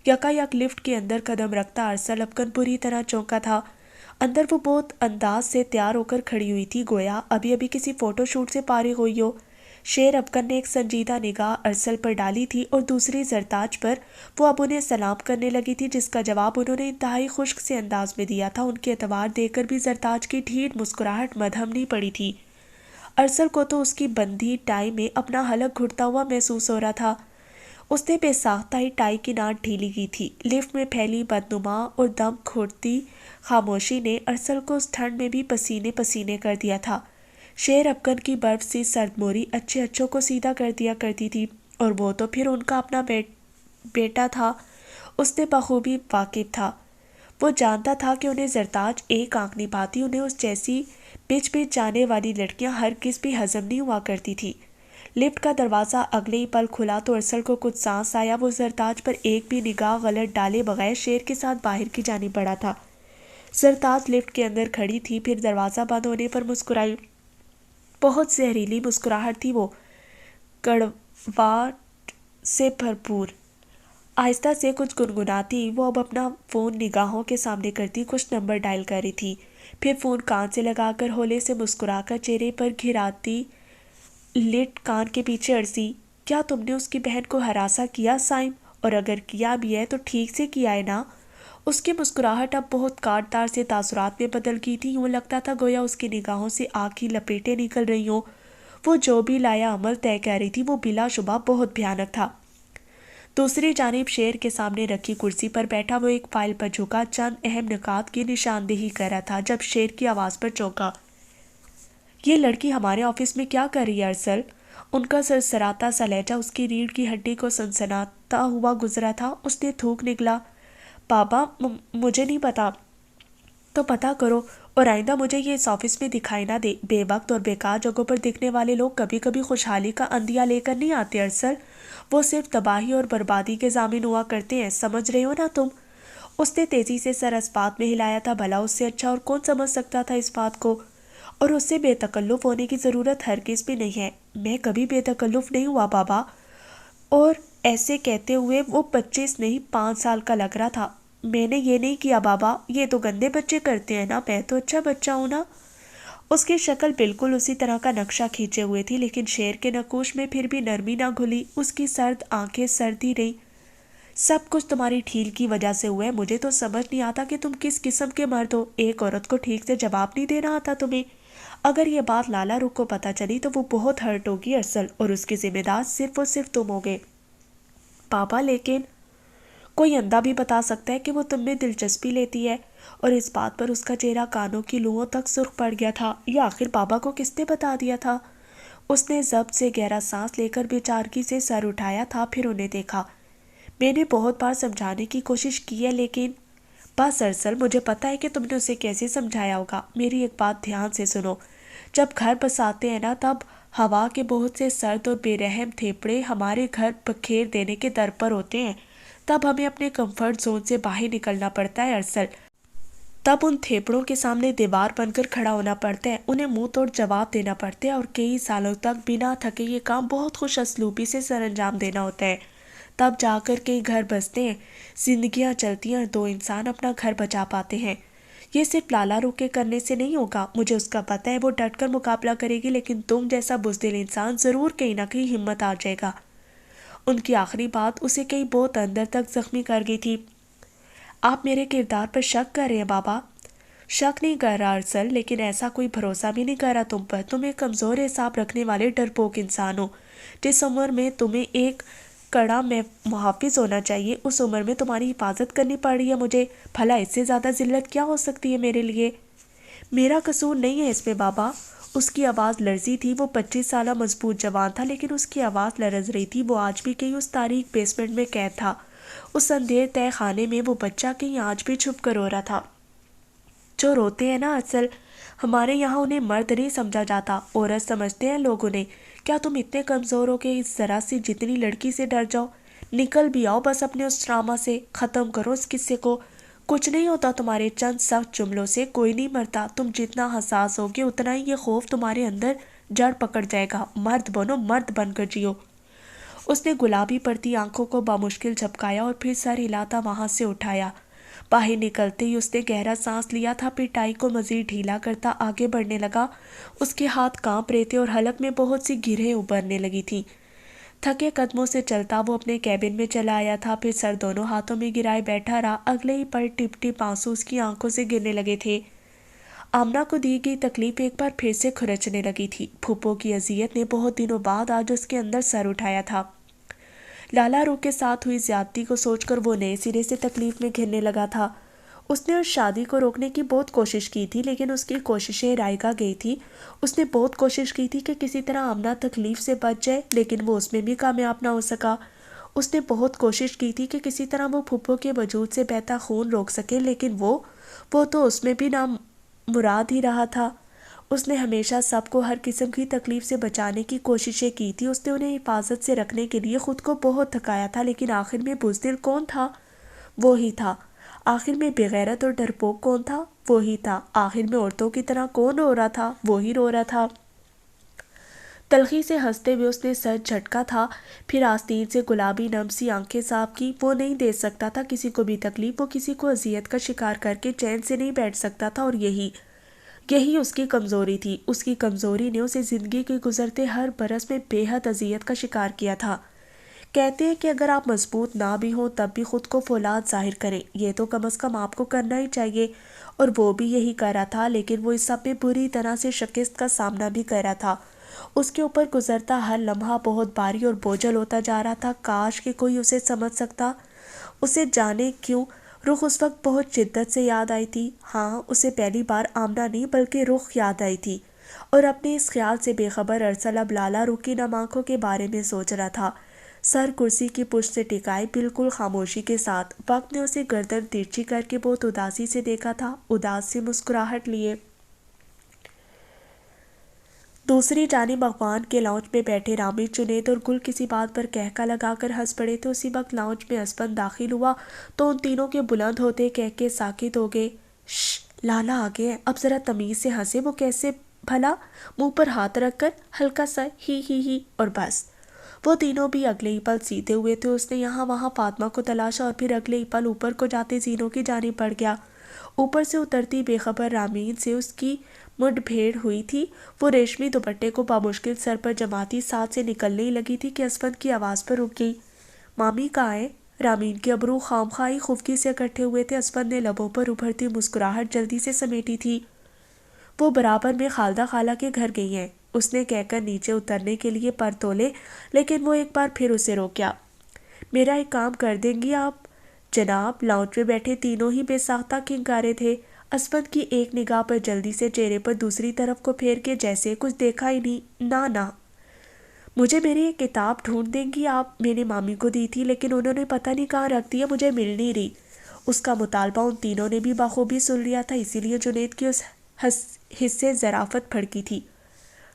یکا یک لفٹ کے اندر قدم رکھتا ارسل افغن بری طرح چونکا تھا۔ اندر وہ بہت انداز سے تیار ہو کر کھڑی ہوئی تھی، گویا ابھی ابھی کسی فوٹو شوٹ سے فارغ ہوئی ہو۔ شیر افغن نے ایک سنجیدہ نگاہ ارسل پر ڈالی تھی اور دوسری زرتاج پر۔ وہ اب انہیں سلام کرنے لگی تھی، جس کا جواب انہوں نے انتہائی خشک سے انداز میں دیا تھا۔ ان کے اعتبار دیکھ کر بھی زرتاج کی ڈھیٹ مسکراہٹ مدھم نہیں پڑی تھی۔ ارسل کو تو اس کی بندھی ٹائی میں اپنا حلق گھٹتا ہوا محسوس ہو رہا تھا۔ اس نے بے ساختہ ہی ٹائی کی ناٹ ڈھیلی کی تھی۔ لفٹ میں پھیلی بدنما اور دم گھوٹتی خاموشی نے ارسل کو اس ٹھنڈ میں بھی پسینے پسینے کر دیا تھا۔ شیر افغان کی برف سی سرد موری اچھے اچھوں کو سیدھا کر دیا کرتی تھی، اور وہ تو پھر ان کا اپنا بیٹا تھا۔ اس نے بخوبی واقف تھا، وہ جانتا تھا کہ انہیں زرتاج ایک آنکھ نہیں پاتی، انہیں اس جیسی بچ بچ جانے والی لڑکیاں ہرگز بھی ہضم نہیں ہوا کرتی تھی۔ لفٹ کا دروازہ اگلے ہی پل کھلا تو ارسل کو کچھ سانس آیا۔ وہ زرتاج پر ایک بھی نگاہ غلط ڈالے بغیر شیر کے ساتھ باہر کی جانب بڑھا تھا۔ زرتاج لفٹ کے اندر کھڑی تھی، پھر دروازہ بند ہونے پر مسکرائی۔ بہت زہریلی مسکراہٹ تھی، وہ کڑواہٹ سے بھرپور۔ آہستہ سے کچھ گنگناتی وہ اب اپنا فون نگاہوں کے سامنے کرتی کچھ نمبر ڈائل کر رہی تھی، پھر فون کان سے لگا کر ہولے سے مسکرا کر چہرے پر گھراتی لٹ کان کے پیچھے عرضی، کیا تم نے اس کی بہن کو ہراساں کیا سائم؟ اور اگر کیا بھی ہے تو ٹھیک سے کیا ہے نا؟ اس کی مسکراہٹ اب بہت کاٹدار سے تاثرات میں بدل گئی تھی، یوں لگتا تھا گویا اس کی نگاہوں سے آگ کی لپیٹیں نکل رہی ہوں۔ وہ جو بھی لایا عمل طے کہہ رہی تھی وہ بلا شبہ بہت بھیانک تھا۔ دوسری جانب شیر کے سامنے رکھی کرسی پر بیٹھا وہ ایک فائل پر جھکا چند اہم نکات کی نشاندہی کر رہا تھا جب شیر کی آواز پر چونکا۔ یہ لڑکی ہمارے آفس میں کیا کر رہی ہے ارسل؟ ان کا سرسراتا سا لہجہ اس کی ریڑھ کی ہڈی کو سنسناتا ہوا گزرا تھا۔ اس نے تھوک نکلا، بابا مجھے نہیں پتا۔ تو پتا کرو، اور آئندہ مجھے یہ اس آفس میں دکھائی نہ دے۔ بے وقت اور بیکار جگہوں پر دکھنے والے لوگ کبھی کبھی خوشحالی کا اندھیا لے کر نہیں آتے ارسل، وہ صرف تباہی اور بربادی کے ضامن ہوا کرتے ہیں، سمجھ رہے ہو نا تم؟ اس نے تیزی سے سر اس بات میں ہلایا تھا، بھلا اس سے اچھا اور کون سمجھ سکتا تھا اس بات کو؟ اور اس سے بے تکلف ہونے کی ضرورت ہرگز بھی نہیں ہے۔ میں کبھی بے تکلف نہیں ہوا بابا۔ اور ایسے کہتے ہوئے وہ 25 نہیں 5 سال کا لگ رہا تھا۔ میں نے یہ نہیں کیا بابا، یہ تو گندے بچے کرتے ہیں نا، میں تو اچھا بچہ ہوں نا۔ اس کی شکل بالکل اسی طرح کا نقشہ کھینچے ہوئے تھی، لیکن شیر کے نقوش میں پھر بھی نرمی نہ گھلی، اس کی سرد آنکھیں سرد ہی رہیں۔ سب کچھ تمہاری ڈھیل کی وجہ سے ہوا ہے، مجھے تو سمجھ نہیں آتا کہ تم کس قسم کے مرد ہو، ایک عورت کو ٹھیک سے جواب نہیں دینا آتا تمہیں۔ اگر یہ بات لالا رخ کو پتہ چلی تو وہ بہت ہرٹ ہوگی ارسل، اور اس کے ذمہ دار صرف اور صرف تم ہوگے پاپا۔ لیکن کوئی اندھا بھی بتا سکتا ہے کہ وہ تم میں دلچسپی لیتی ہے، اور اس بات پر اس کا چہرہ کانوں کی لوؤں تک سرخ پڑ گیا تھا۔ یہ آخر بابا کو کس نے بتا دیا تھا؟ اس نے ضبط سے گہرا سانس لے کر بےچارگی سے سر اٹھایا تھا، پھر انہیں دیکھا۔ میں نے بہت بار سمجھانے کی کوشش کی ہے، لیکن بس ارسل، مجھے پتا ہے کہ تم نے اسے کیسے سمجھایا ہوگا۔ میری ایک بات دھیان سے سنو، جب گھر بساتے ہیں نا، تب ہوا کے بہت سے سرد اور بے رحم تھیپڑے ہمارے گھر بکھیر دینے کے در پر ہوتے ہیں، تب ہمیں اپنے کمفرٹ زون سے باہر نکلنا پڑتا ہے ارسل۔ تب ان تھیپڑوں کے سامنے دیوار بن کر کھڑا ہونا پڑتا ہے، انہیں منہ توڑ جواب دینا پڑتا ہے، اور کئی سالوں تک بنا تھکے یہ کام بہت خوش اسلوبی سے سر انجام دینا ہوتا ہے۔ تب جا کر کئی گھر بستے ہیں، زندگیاں چلتی ہیں، دو انسان اپنا گھر بچا پاتے ہیں۔ یہ صرف لالا رخ کے کرنے سے نہیں ہوگا، مجھے اس کا پتہ ہے، وہ ڈٹ کر مقابلہ کرے گی، لیکن تم جیسا بزدل انسان ضرور کہیں نہ کہیں ہمت آ جائے گا۔ ان کی آخری بات اسے کئی بہت اندر تک زخمی کر گئی تھی۔ آپ میرے کردار پر شک کر رہے ہیں بابا؟ شک نہیں کر رہا ارسل، لیکن ایسا کوئی بھروسہ بھی نہیں کر رہا تم پر۔ تم ایک کمزور حساب رکھنے والے ڈرپوک انسان ہو۔ جس عمر میں تمہیں ایک کڑا میں محافظ ہونا چاہیے، اس عمر میں تمہاری حفاظت کرنی پڑ رہی ہے مجھے۔ بھلا اس سے زیادہ ذلت کیا ہو سکتی ہے میرے لیے؟ میرا قصور نہیں ہے اس میں بابا۔ اس کی آواز لرزی تھی، وہ 25 سالہ مضبوط جوان تھا، لیکن اس کی آواز لرز رہی تھی۔ وہ آج بھی کہیں اس تاریک بیسمنٹ میں قید تھا، اس اندھیر تہہ خانے میں وہ بچہ کہیں آج بھی چھپ کر رو رہا تھا۔ جو روتے ہیں نا ارسل، ہمارے یہاں انہیں مرد نہیں سمجھا جاتا، عورت سمجھتے ہیں لوگ انہیں۔ کیا تم اتنے کمزور ہو کہ اس ذرا سی جتنی لڑکی سے ڈر جاؤ؟ نکل بھی آؤ بس اپنے اس ڈرامہ سے، ختم کرو اس قصے کو۔ کچھ نہیں ہوتا تمہارے چند سخت جملوں سے، کوئی نہیں مرتا۔ تم جتنا حساس ہوگے اتنا ہی یہ خوف تمہارے اندر جڑ پکڑ جائے گا۔ مرد بنو، مرد بن کر جیو۔ اس نے گلابی پڑتی آنکھوں کو بامشکل جھپکایا اور پھر سر ہلاتا وہاں سے اٹھایا۔ باہر نکلتے ہی اس نے گہرا سانس لیا تھا، پھر ٹائی کو مزید ڈھیلا کرتا آگے بڑھنے لگا۔ اس کے ہاتھ کانپ رہے تھے اور حلق میں بہت سی گرہیں ابھرنے لگی تھیں۔ تھکے قدموں سے چلتا وہ اپنے کیبن میں چلا آیا تھا، پھر سر دونوں ہاتھوں میں گرائے بیٹھا رہا۔ اگلے ہی پل ٹپ ٹپ آنسو اس کی آنکھوں سے گرنے لگے تھے۔ آمنہ کو دی گئی تکلیف ایک بار پھر سے کھرچنے لگی تھی۔ پھوپھو کی اذیت نے بہت دنوں بعد آج اس کے اندر سر اٹھایا تھا۔ لالا روح کے ساتھ ہوئی زیادتی کو سوچ کر وہ نئے سرے سے تکلیف میں گھرنے لگا تھا۔ اس نے اس شادی کو روکنے کی بہت کوشش کی تھی، لیکن اس کی کوششیں رائگاں گئی تھی۔ اس نے بہت کوشش کی تھی کہ کسی طرح آمنہ تکلیف سے بچ جائے، لیکن وہ اس میں بھی کامیاب نہ ہو سکا۔ اس نے بہت کوشش کی تھی کہ کسی طرح وہ پھپھو کے وجود سے بہتا خون روک سکے، لیکن وہ تو اس میں بھی نامراد ہی رہا تھا۔ اس نے ہمیشہ سب کو ہر قسم کی تکلیف سے بچانے کی کوششیں کی تھی۔ اس نے انہیں حفاظت سے رکھنے کے لیے خود کو بہت تھکایا تھا، لیکن آخر میں بزدل کون تھا؟ وہی تھا۔ آخر میں بغیرت اور ڈرپوک کون تھا؟ وہی تھا۔ آخر میں عورتوں کی طرح کون رو رہا تھا؟ وہی رو رہا تھا۔ تلخی سے ہنستے ہوئے اس نے سر جھٹکا تھا، پھر آستین سے گلابی نم سی آنکھیں صاف کی۔ وہ نہیں دے سکتا تھا کسی کو بھی تکلیف، وہ کسی کو اذیت کا شکار کر کے چین سے نہیں بیٹھ سکتا تھا، اور یہی اس کی کمزوری تھی۔ اس کی کمزوری نے اسے زندگی کے گزرتے ہر برس میں بے حد اذیت کا شکار کیا تھا۔ کہتے ہیں کہ اگر آپ مضبوط نہ بھی ہوں تب بھی خود کو فولاد ظاہر کریں، یہ تو کم از کم آپ کو کرنا ہی چاہیے، اور وہ بھی یہی کر رہا تھا، لیکن وہ اس سب میں بری طرح سے شکست کا سامنا بھی کر رہا تھا۔ اس کے اوپر گزرتا ہر لمحہ بہت بھاری اور بوجھل ہوتا جا رہا تھا۔ کاش کہ کوئی اسے سمجھ سکتا۔ اسے جانے کیوں رخ اس وقت بہت شدت سے یاد آئی تھی۔ ہاں، اسے پہلی بار آمنہ نہیں بلکہ رخ یاد آئی تھی، اور اپنے اس خیال سے بے خبر ارسل اب لالا رخ کی نم آنکھوں کے بارے میں سوچ رہا تھا، سر کرسی کی پشت سے ٹکائے بالکل خاموشی کے ساتھ۔ وقت نے اسے گردن ترچھی کر کے بہت اداسی سے دیکھا تھا، اداس سی مسکراہٹ لیے۔ دوسری جانب اغوان کے لاؤنج میں بیٹھے رامین، جنید اور گل کسی بات پر کہکا لگا کر ہنس پڑے تھے۔ اسی وقت لاؤنج میں اسپند داخل ہوا تو ان تینوں کے بلند ہوتے کہکے ساکت ہو گئے۔ شش، لالا آ گئے ہیں، اب ذرا تمیز سے ہنسے۔ وہ کیسے بھلا؟ منہ پر ہاتھ رکھ کر ہلکا سا ہی اور بس۔ وہ تینوں بھی اگلے ہی پل سیدھے ہوئے تھے۔ اس نے یہاں وہاں فاطمہ کو تلاشا، اور پھر اگلے ہی پل اوپر کو جاتے زینوں کی جانب بڑھ گیا۔ اوپر سے اترتی بے خبر رامین سے اس کی مڈ بھیڑ ہوئی تھی۔ وہ ریشمی دوپٹے کو بامشکل سر پر جماتی ساتھ سے نکلنے ہی لگی تھی کہ اسفند کی آواز پر رک گئی۔ مامی کہاں ہے؟ رامین کے ابرو خامخواہی خفگی سے اکٹھے ہوئے تھے۔ اسفند نے لبوں پر ابھرتی مسکراہٹ جلدی سے سمیٹی تھی۔ وہ برابر میں خالدہ خالہ کے گھر گئی ہیں، اس نے کہہ کر نیچے اترنے کے لیے پر تولے، لیکن وہ ایک بار پھر اسے روکیا۔ میرا ایک کام کر دیں گی آپ؟ جناب۔ لاؤنج میں بیٹھے تینوں ہی بے ساختہ کھنکارے تھے۔ اسفند کی ایک نگاہ پر جلدی سے چہرے پر دوسری طرف کو پھیر کے جیسے کچھ دیکھا ہی نہیں۔ نہ مجھے میری ایک کتاب ڈھونڈ دیں گی آپ؟ میں نے مامی کو دی تھی، لیکن انہوں نے پتہ نہیں کہاں رکھ دی ہے، مجھے مل نہیں رہی۔ اس کا مطالبہ ان تینوں نے بھی بخوبی سن لیا تھا، اسی لیے جنید کی اس حصے ظرافت پھڑکی تھی۔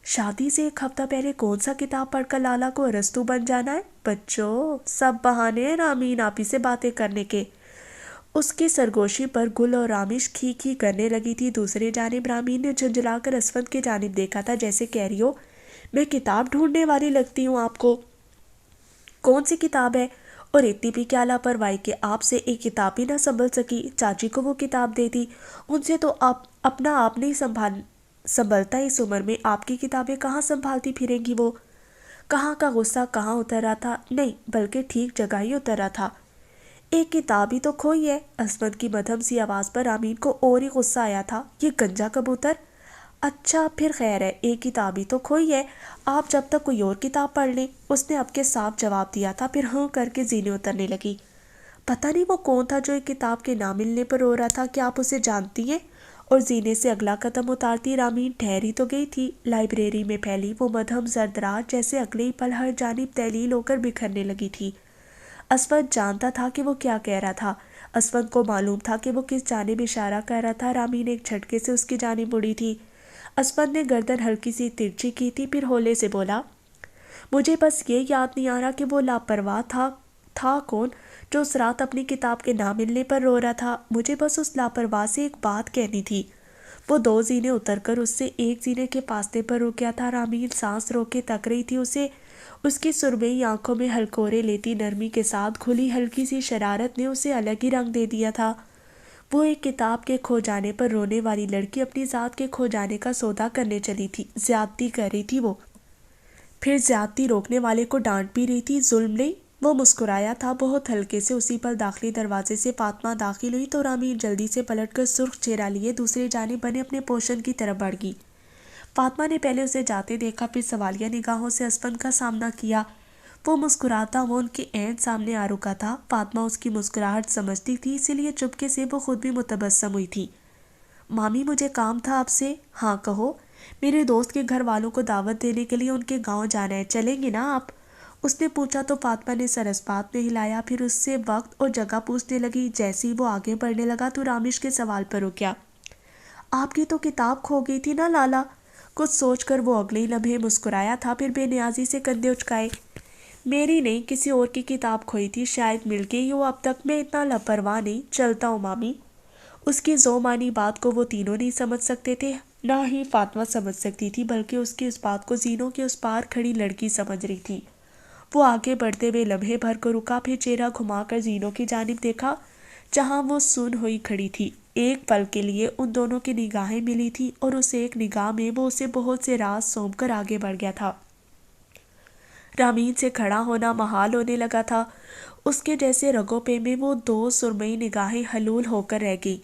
شادی سے ایک ہفتہ پہلے کون سا کتاب پڑھ کر لالا کو ارسطو بن جانا ہے؟ بچوں، سب بہانے ہیں رامین آپی سے باتیں کرنے کے۔ اس کی سرگوشی پر گل اور رامش کھی کرنے لگی تھی۔ دوسری جانب رامین نے جھنجھلا کر اسفند کی جانب دیکھا تھا، جیسے کہہ رہی ہو، میں کتاب ڈھونڈنے والی لگتی ہوں آپ کو؟ کون سی کتاب ہے؟ اور اتنی بھی کیا لاپرواہی کہ آپ سے ایک کتاب بھی نہ سنبھل سکی؟ چاچی کو وہ کتاب دے دی، ان سے تو اپنا آپ نہیں سنبھلتا۔ اس عمر میں آپ کی کتابیں کہاں سنبھالتی پھریں گی وہ؟ کہاں کا غصہ کہاں اتر رہا تھا، نہیں بلکہ ٹھیک جگہ ہی اتر رہا تھا۔ ایک کتاب ہی تو کھوئی ہے۔ اسفند کی مدھم سی آواز پر رامین کو اور ہی غصہ آیا تھا۔ یہ گنجا کبوتر! اچھا پھر خیر ہے، ایک کتاب ہی تو کھوئی ہے، آپ جب تک کوئی اور کتاب پڑھ لیں۔ اس نے اب کے صاف جواب دیا تھا، پھر ہاں کر کے زینے اترنے لگی۔ پتہ نہیں وہ کون تھا جو ایک کتاب کے نہ ملنے پر رو رہا تھا، کیا آپ اسے جانتی ہیں؟ اور زینے سے اگلا قدم اتارتی رامین ٹھہری تو گئی تھی۔ لائبریری میں پھیلی وہ مدھم زرد رات جیسے اگلے ہی پل ہر جانب تحلیل ہو کر بکھرنے لگی تھی۔ اسفند جانتا تھا کہ وہ کیا کہہ رہا تھا، اسفند کو معلوم تھا کہ وہ کس جانب اشارہ کر رہا تھا۔ رامین ایک جھٹکے سے اس کی جانب مڑی تھی۔ اسفند نے گردن ہلکی سی ترچھی کی تھی، پھر ہولے سے بولا، مجھے بس یہ یاد نہیں آ رہا کہ وہ لاپرواہ تھا کون جو اس رات اپنی کتاب کے نہ ملنے پر رو رہا تھا۔ مجھے بس اس لاپرواہ سے ایک بات کہنی تھی۔ وہ دو زینے اتر کر اس سے ایک زینے کے فاصلے پر رک گیا تھا۔ رامین سانس روک کے تک رہی تھی اسے۔ اس کی سرمئی آنکھوں میں ہلکورے لیتی نرمی کے ساتھ کھلی ہلکی سی شرارت نے اسے الگ ہی رنگ دے دیا تھا۔ وہ ایک کتاب کے کھو جانے پر رونے والی لڑکی اپنی ذات کے کھو جانے کا سودا کرنے چلی تھی، زیادتی کر رہی تھی وہ، پھر زیادتی روکنے والے کو ڈانٹ بھی رہی تھی، ظلم نہیں۔ وہ مسکرایا تھا بہت ہلکے سے۔ اسی پل داخلی دروازے سے فاطمہ داخل ہوئی تو رامین جلدی سے پلٹ کر سرخ چہرہ لیے دوسری جانب بنے اپنے پوشن کی طرف بڑھ گئی۔ فاطمہ نے پہلے اسے جاتے دیکھا، پھر سوالیہ نگاہوں سے اسفند کا سامنا کیا۔ وہ مسکراتا ہوا ان کے عین سامنے آ رکا تھا۔ فاطمہ اس کی مسکراہٹ سمجھتی تھی، اسی لیے چپکے سے وہ خود بھی متبسم ہوئی تھی۔ مامی مجھے کام تھا آپ سے۔ ہاں کہو۔ میرے دوست کے گھر والوں کو دعوت دینے کے لیے ان کے گاؤں جانا ہے، چلیں گے نا آپ؟ اس نے پوچھا تو فاطمہ نے سر اس بات میں ہلایا، پھر اس سے وقت اور جگہ پوچھنے لگی۔ جیسے ہی وہ آگے بڑھنے لگا تو رامش کے سوال پر رک گیا۔ آپ کی تو کتاب کھو گئی تھی نا لالا؟ کچھ سوچ کر وہ اگلے لمحے مسکرایا تھا، پھر بے نیازی سے کندھے اچکائے۔ میری نہیں، کسی اور کی کتاب کھوئی تھی، شاید مل گئی ہو اب تک، میں اتنا لاپرواہ نہیں، چلتا ہوں مامی۔ اس کی ذو معنی بات کو وہ تینوں نہیں سمجھ سکتے تھے، نہ ہی فاطمہ سمجھ سکتی تھی، بلکہ اس کی اس بات کو زینوں کے اس پار کھڑی لڑکی سمجھ رہی تھی۔ وہ آگے بڑھتے ہوئے لمحے بھر کو رکا، پھر چہرہ گھما کر زینوں کی جانب دیکھا جہاں وہ سن ہوئی کھڑی تھی۔ ایک پل کے لیے ان دونوں کی نگاہیں ملی تھی، اور اس ایک نگاہ میں وہ اسے بہت سے راز سونپ کر آگے بڑھ گیا تھا۔ رامین سے کھڑا ہونا محال ہونے لگا تھا۔ اس کے جیسے رگوں پہ میں وہ دو سرمئی نگاہیں حلول ہو کر رہ گئی۔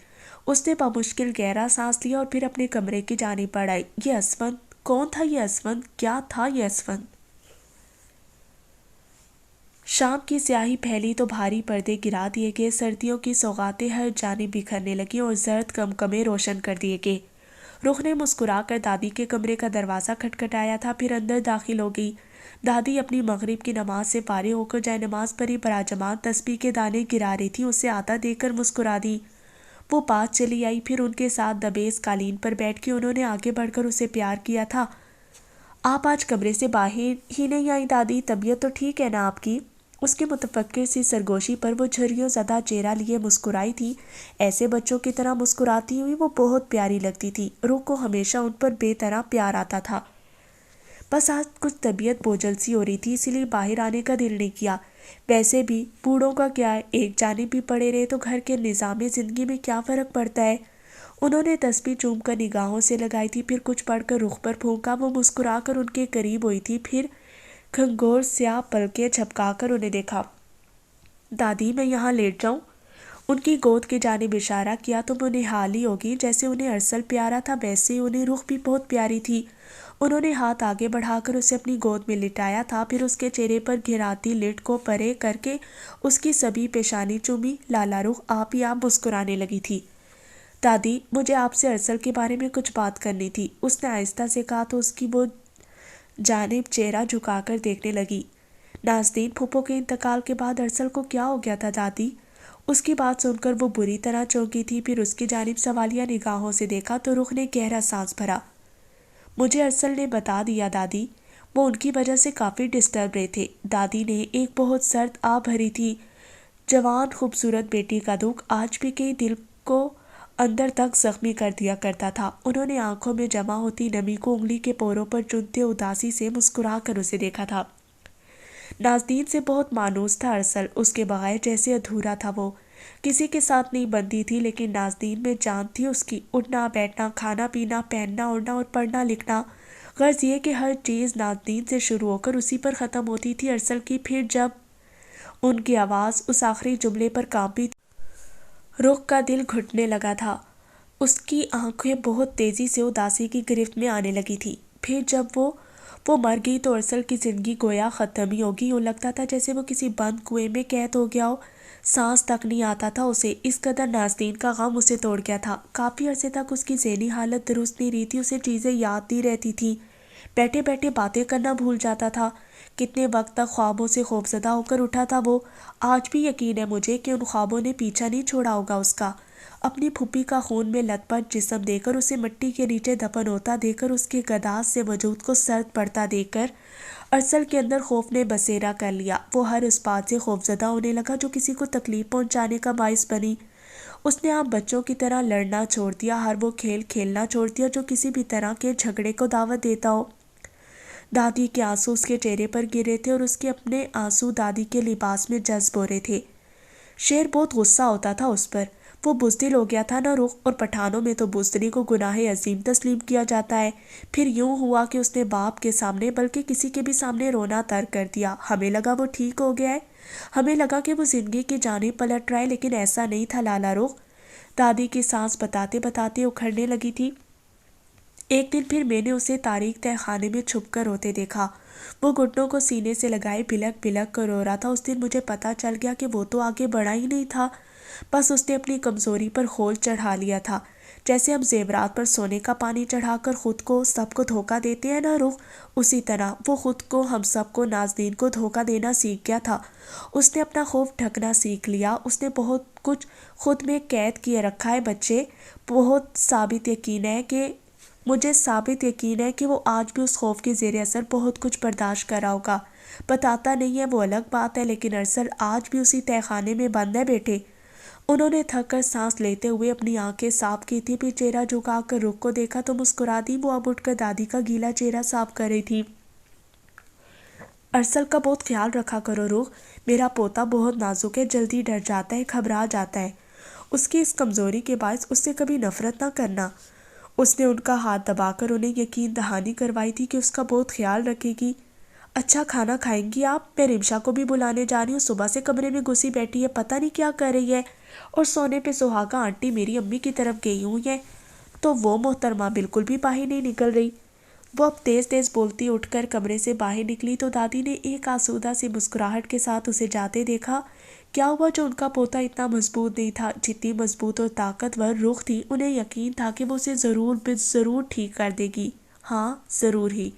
اس نے بمشکل گہرا سانس لیا اور پھر اپنے کمرے کی جانب بڑھائی۔ یہ اسفند کون تھا؟ یہ اسفند کیا تھا؟ یہ اسفند شام کی سیاہی پھیلی تو بھاری پردے گرا دیے گئے، سردیوں کی سوغاتیں ہر جانب بکھرنے لگیں اور زرد کمکمے روشن کر دیے گئے۔ رخ نے مسکرا کر دادی کے کمرے کا دروازہ کھٹکھٹایا تھا، پھر اندر داخل ہو گئی۔ دادی اپنی مغرب کی نماز سے فارغ ہو کر جائے نماز پر ہی براجمان تسبیح کے دانے گرا رہی تھی، اسے آتا دیکھ کر مسکرا دی۔ وہ پاس چلی آئی، پھر ان کے ساتھ دبیز قالین پر بیٹھ کے انہوں نے آگے بڑھ کر اسے پیار کیا تھا۔ آپ آج کمرے سے باہر ہی نہیں آئی دادی، طبیعت تو ٹھیک ہے نا آپ کی؟ اس کی متفکر سی سرگوشی پر وہ جھریوں زدہ چہرہ لیے مسکرائی تھی۔ ایسے بچوں کی طرح مسکراتی ہوئی وہ بہت پیاری لگتی تھی۔ روح کو ہمیشہ ان پر بے طرح پیار آتا تھا، بس آج کچھ طبیعت بوجھل سی ہو رہی تھی، اسی لیے باہر آنے کا دل نہیں کیا۔ ویسے بھی بوڑھوں کا کیا ہے، ایک جانب بھی پڑے رہے تو گھر کے نظام زندگی میں کیا فرق پڑتا ہے۔ انہوں نے تسبیح چوم کر نگاہوں سے لگائی تھی، پھر کچھ پڑھ کر رخ پر پھونکا۔ وہ مسکرا کر ان کے قریب ہوئی تھی، پھر گھنگور سیاہ پلکیں جھپکا کر انہیں دیکھا۔ دادی میں یہاں لیٹ جاؤں؟ ان کی گود کی جانب اشارہ کیا تو وہ نہالی ہوگی۔ جیسے انہیں ارسل پیارا تھا ویسے ہی انہیں رخ بھی بہت پیاری تھی۔ انہوں نے ہاتھ آگے بڑھا کر اسے اپنی گود میں لٹایا تھا، پھر اس کے چہرے پر گھراتی لٹ کو پرے کر کے اس کی سبھی پیشانی چومی۔ لالا رخ آپ ہی آپ مسکرانے لگی تھی۔ دادی مجھے آپ سے ارسل کے بارے میں کچھ بات کرنی تھی، اس نے آہستہ سے کہا تو اس کی وہ جانب چہرہ جھکا کر دیکھنے لگی۔ نازنین پھوپھو کے انتقال کے بعد ارسل کو کیا ہو گیا تھا دادی؟ اس کی بات سن کر وہ بری طرح چونکی تھی، پھر اس کی جانب سوالیہ نگاہوں سے دیکھا تو رخ نے گہرا سانس بھرا۔ مجھے ارسل نے بتا دیا دادی، وہ ان کی وجہ سے کافی ڈسٹرب رہے تھے۔ دادی نے ایک بہت سرد آہ بھری تھی۔ جوان خوبصورت بیٹی کا دکھ آج بھی کئی دل کو اندر تک زخمی کر دیا کرتا تھا۔ انہوں نے آنکھوں میں جمع ہوتی نمی کو انگلی کے پوروں پر چنتے اداسی سے مسکرا کر اسے دیکھا تھا۔ نازنین سے بہت مانوس تھا ارسل، اس کے بغیر جیسے ادھورا تھا۔ وہ کسی کے ساتھ نہیں بنتی تھی، لیکن نازنین میں جان تھی اس کی۔ اٹھنا بیٹھنا، کھانا پینا، پہننا اوڑھنا اور پڑھنا لکھنا، غرض یہ کہ ہر چیز نازنین سے شروع ہو کر اسی پر ختم ہوتی تھی ارسل کی۔ پھر جب ان کی آواز اس آخری جملے پر کانپی رخ کا دل گھٹنے لگا تھا۔ اس کی آنکھیں بہت تیزی سے اداسی کی گرفت میں آنے لگی تھی۔ پھر جب وہ مر گئی تو ارسل کی زندگی گویا ختم ہی ہوگی۔ یوں لگتا تھا جیسے وہ کسی بند کنویں میں قید ہو گیا ہو، سانس تک نہیں آتا تھا اسے، اس قدر نازنین کا غم اسے توڑ گیا تھا۔ کافی عرصے تک اس کی ذہنی حالت درست نہیں رہی تھی، اسے چیزیں یاد نہیں رہتی تھیں، بیٹھے بیٹھے باتیں کرنا بھول جاتا تھا۔ کتنے وقت تک خوابوں سے خوفزدہ ہو کر اٹھا تھا وہ۔ آج بھی یقین ہے مجھے کہ ان خوابوں نے پیچھا نہیں چھوڑا ہوگا اس کا۔ اپنی پھوپھی کا خون میں لت پت جسم دے کر، اسے مٹی کے نیچے دفن ہوتا دیکھ کر، اس کے گداز سے وجود کو سرد پڑتا دیکھ کر ارسل کے اندر خوف نے بسیرا کر لیا۔ وہ ہر اس بات سے خوفزدہ ہونے لگا جو کسی کو تکلیف پہنچانے کا باعث بنی۔ اس نے عام بچوں کی طرح لڑنا چھوڑ دیا، ہر وہ کھیل کھیلنا چھوڑ دیا جو کسی بھی طرح کے جھگڑے کو دعوت دیتا ہو۔ دادی کے آنسو اس کے چہرے پر گر رہے تھے اور اس کے اپنے آنسو دادی کے لباس میں جذب ہو رہے تھے۔ شیر بہت غصہ ہوتا تھا اس پر، وہ بزدل ہو گیا تھا نا رخ، اور پٹھانوں میں تو بزدلی کو گناہ عظیم تسلیم کیا جاتا ہے۔ پھر یوں ہوا کہ اس نے باپ کے سامنے بلکہ کسی کے بھی سامنے رونا ترک کر دیا۔ ہمیں لگا وہ ٹھیک ہو گیا ہے، ہمیں لگا کہ وہ زندگی کی جانب پلٹ رہا ہے، لیکن ایسا نہیں تھا لالا رخ۔ دادی کی سانس بتاتے بتاتے اکھڑنے لگی تھی۔ ایک دن پھر میں نے اسے تاریک تہہ خانے میں چھپ کر روتے دیکھا۔ وہ گھٹنوں کو سینے سے لگائے بلک بلک کر رو رہا تھا۔ اس دن مجھے پتہ چل گیا کہ وہ تو آگے بڑھا ہی نہیں تھا، بس اس نے اپنی کمزوری پر خول چڑھا لیا تھا۔ جیسے ہم زیورات پر سونے کا پانی چڑھا کر خود کو سب کو دھوکہ دیتے ہیں نا رخ، اسی طرح وہ خود کو ہم سب کو ناظرین کو دھوکہ دینا سیکھ گیا تھا۔ اس نے اپنا خوف ڈھکنا سیکھ لیا۔ اس نے بہت کچھ خود میں قید کیے رکھا ہے بچے، مجھے ثابت یقین ہے کہ وہ آج بھی اس خوف کے زیر اثر بہت کچھ برداشت کر رہا ہوگا۔ بتاتا نہیں ہے وہ الگ بات ہے، لیکن ارسل آج بھی اسی تہہ خانے میں بند ہے بیٹے۔ انہوں نے تھک کر سانس لیتے ہوئے اپنی آنکھیں صاف کی تھی، پھر چہرہ جھکا کر رخ کو دیکھا تو مسکرا دی۔ وہ اب اٹھ کر دادی کا گیلا چہرہ صاف کر رہی تھی۔ ارسل کا بہت خیال رکھا کرو رخ، میرا پوتا بہت نازک ہے، جلدی ڈر جاتا ہے، گھبرا جاتا ہے۔ اس کی اس کمزوری کے باعث اس سے کبھی نفرت نہ کرنا۔ اس نے ان کا ہاتھ دبا کر انہیں یقین دہانی کروائی تھی کہ اس کا بہت خیال رکھے گی۔ اچھا کھانا کھائیں گی آپ؟ میں رمشا کو بھی بلانے جا رہی ہوں، صبح سے کمرے میں گھسی بیٹھی ہے، پتہ نہیں کیا کر رہی ہے، اور سونے پہ سہاگا آنٹی میری امی کی طرف گئی ہوئی ہیں تو وہ محترمہ بالکل بھی باہر نہیں نکل رہی۔ وہ اب تیز تیز بولتی اٹھ کر کمرے سے باہر نکلی تو دادی نے ایک آسودہ سی مسکراہٹ کے ساتھ اسے جاتے دیکھا۔ کیا ہوا جو ان کا پوتا اتنا مضبوط نہیں تھا، جتنی مضبوط اور طاقتور رخ تھی، انہیں یقین تھا کہ وہ اسے ضرور ٹھیک کر دے گی۔ ہاں ضرور ہی۔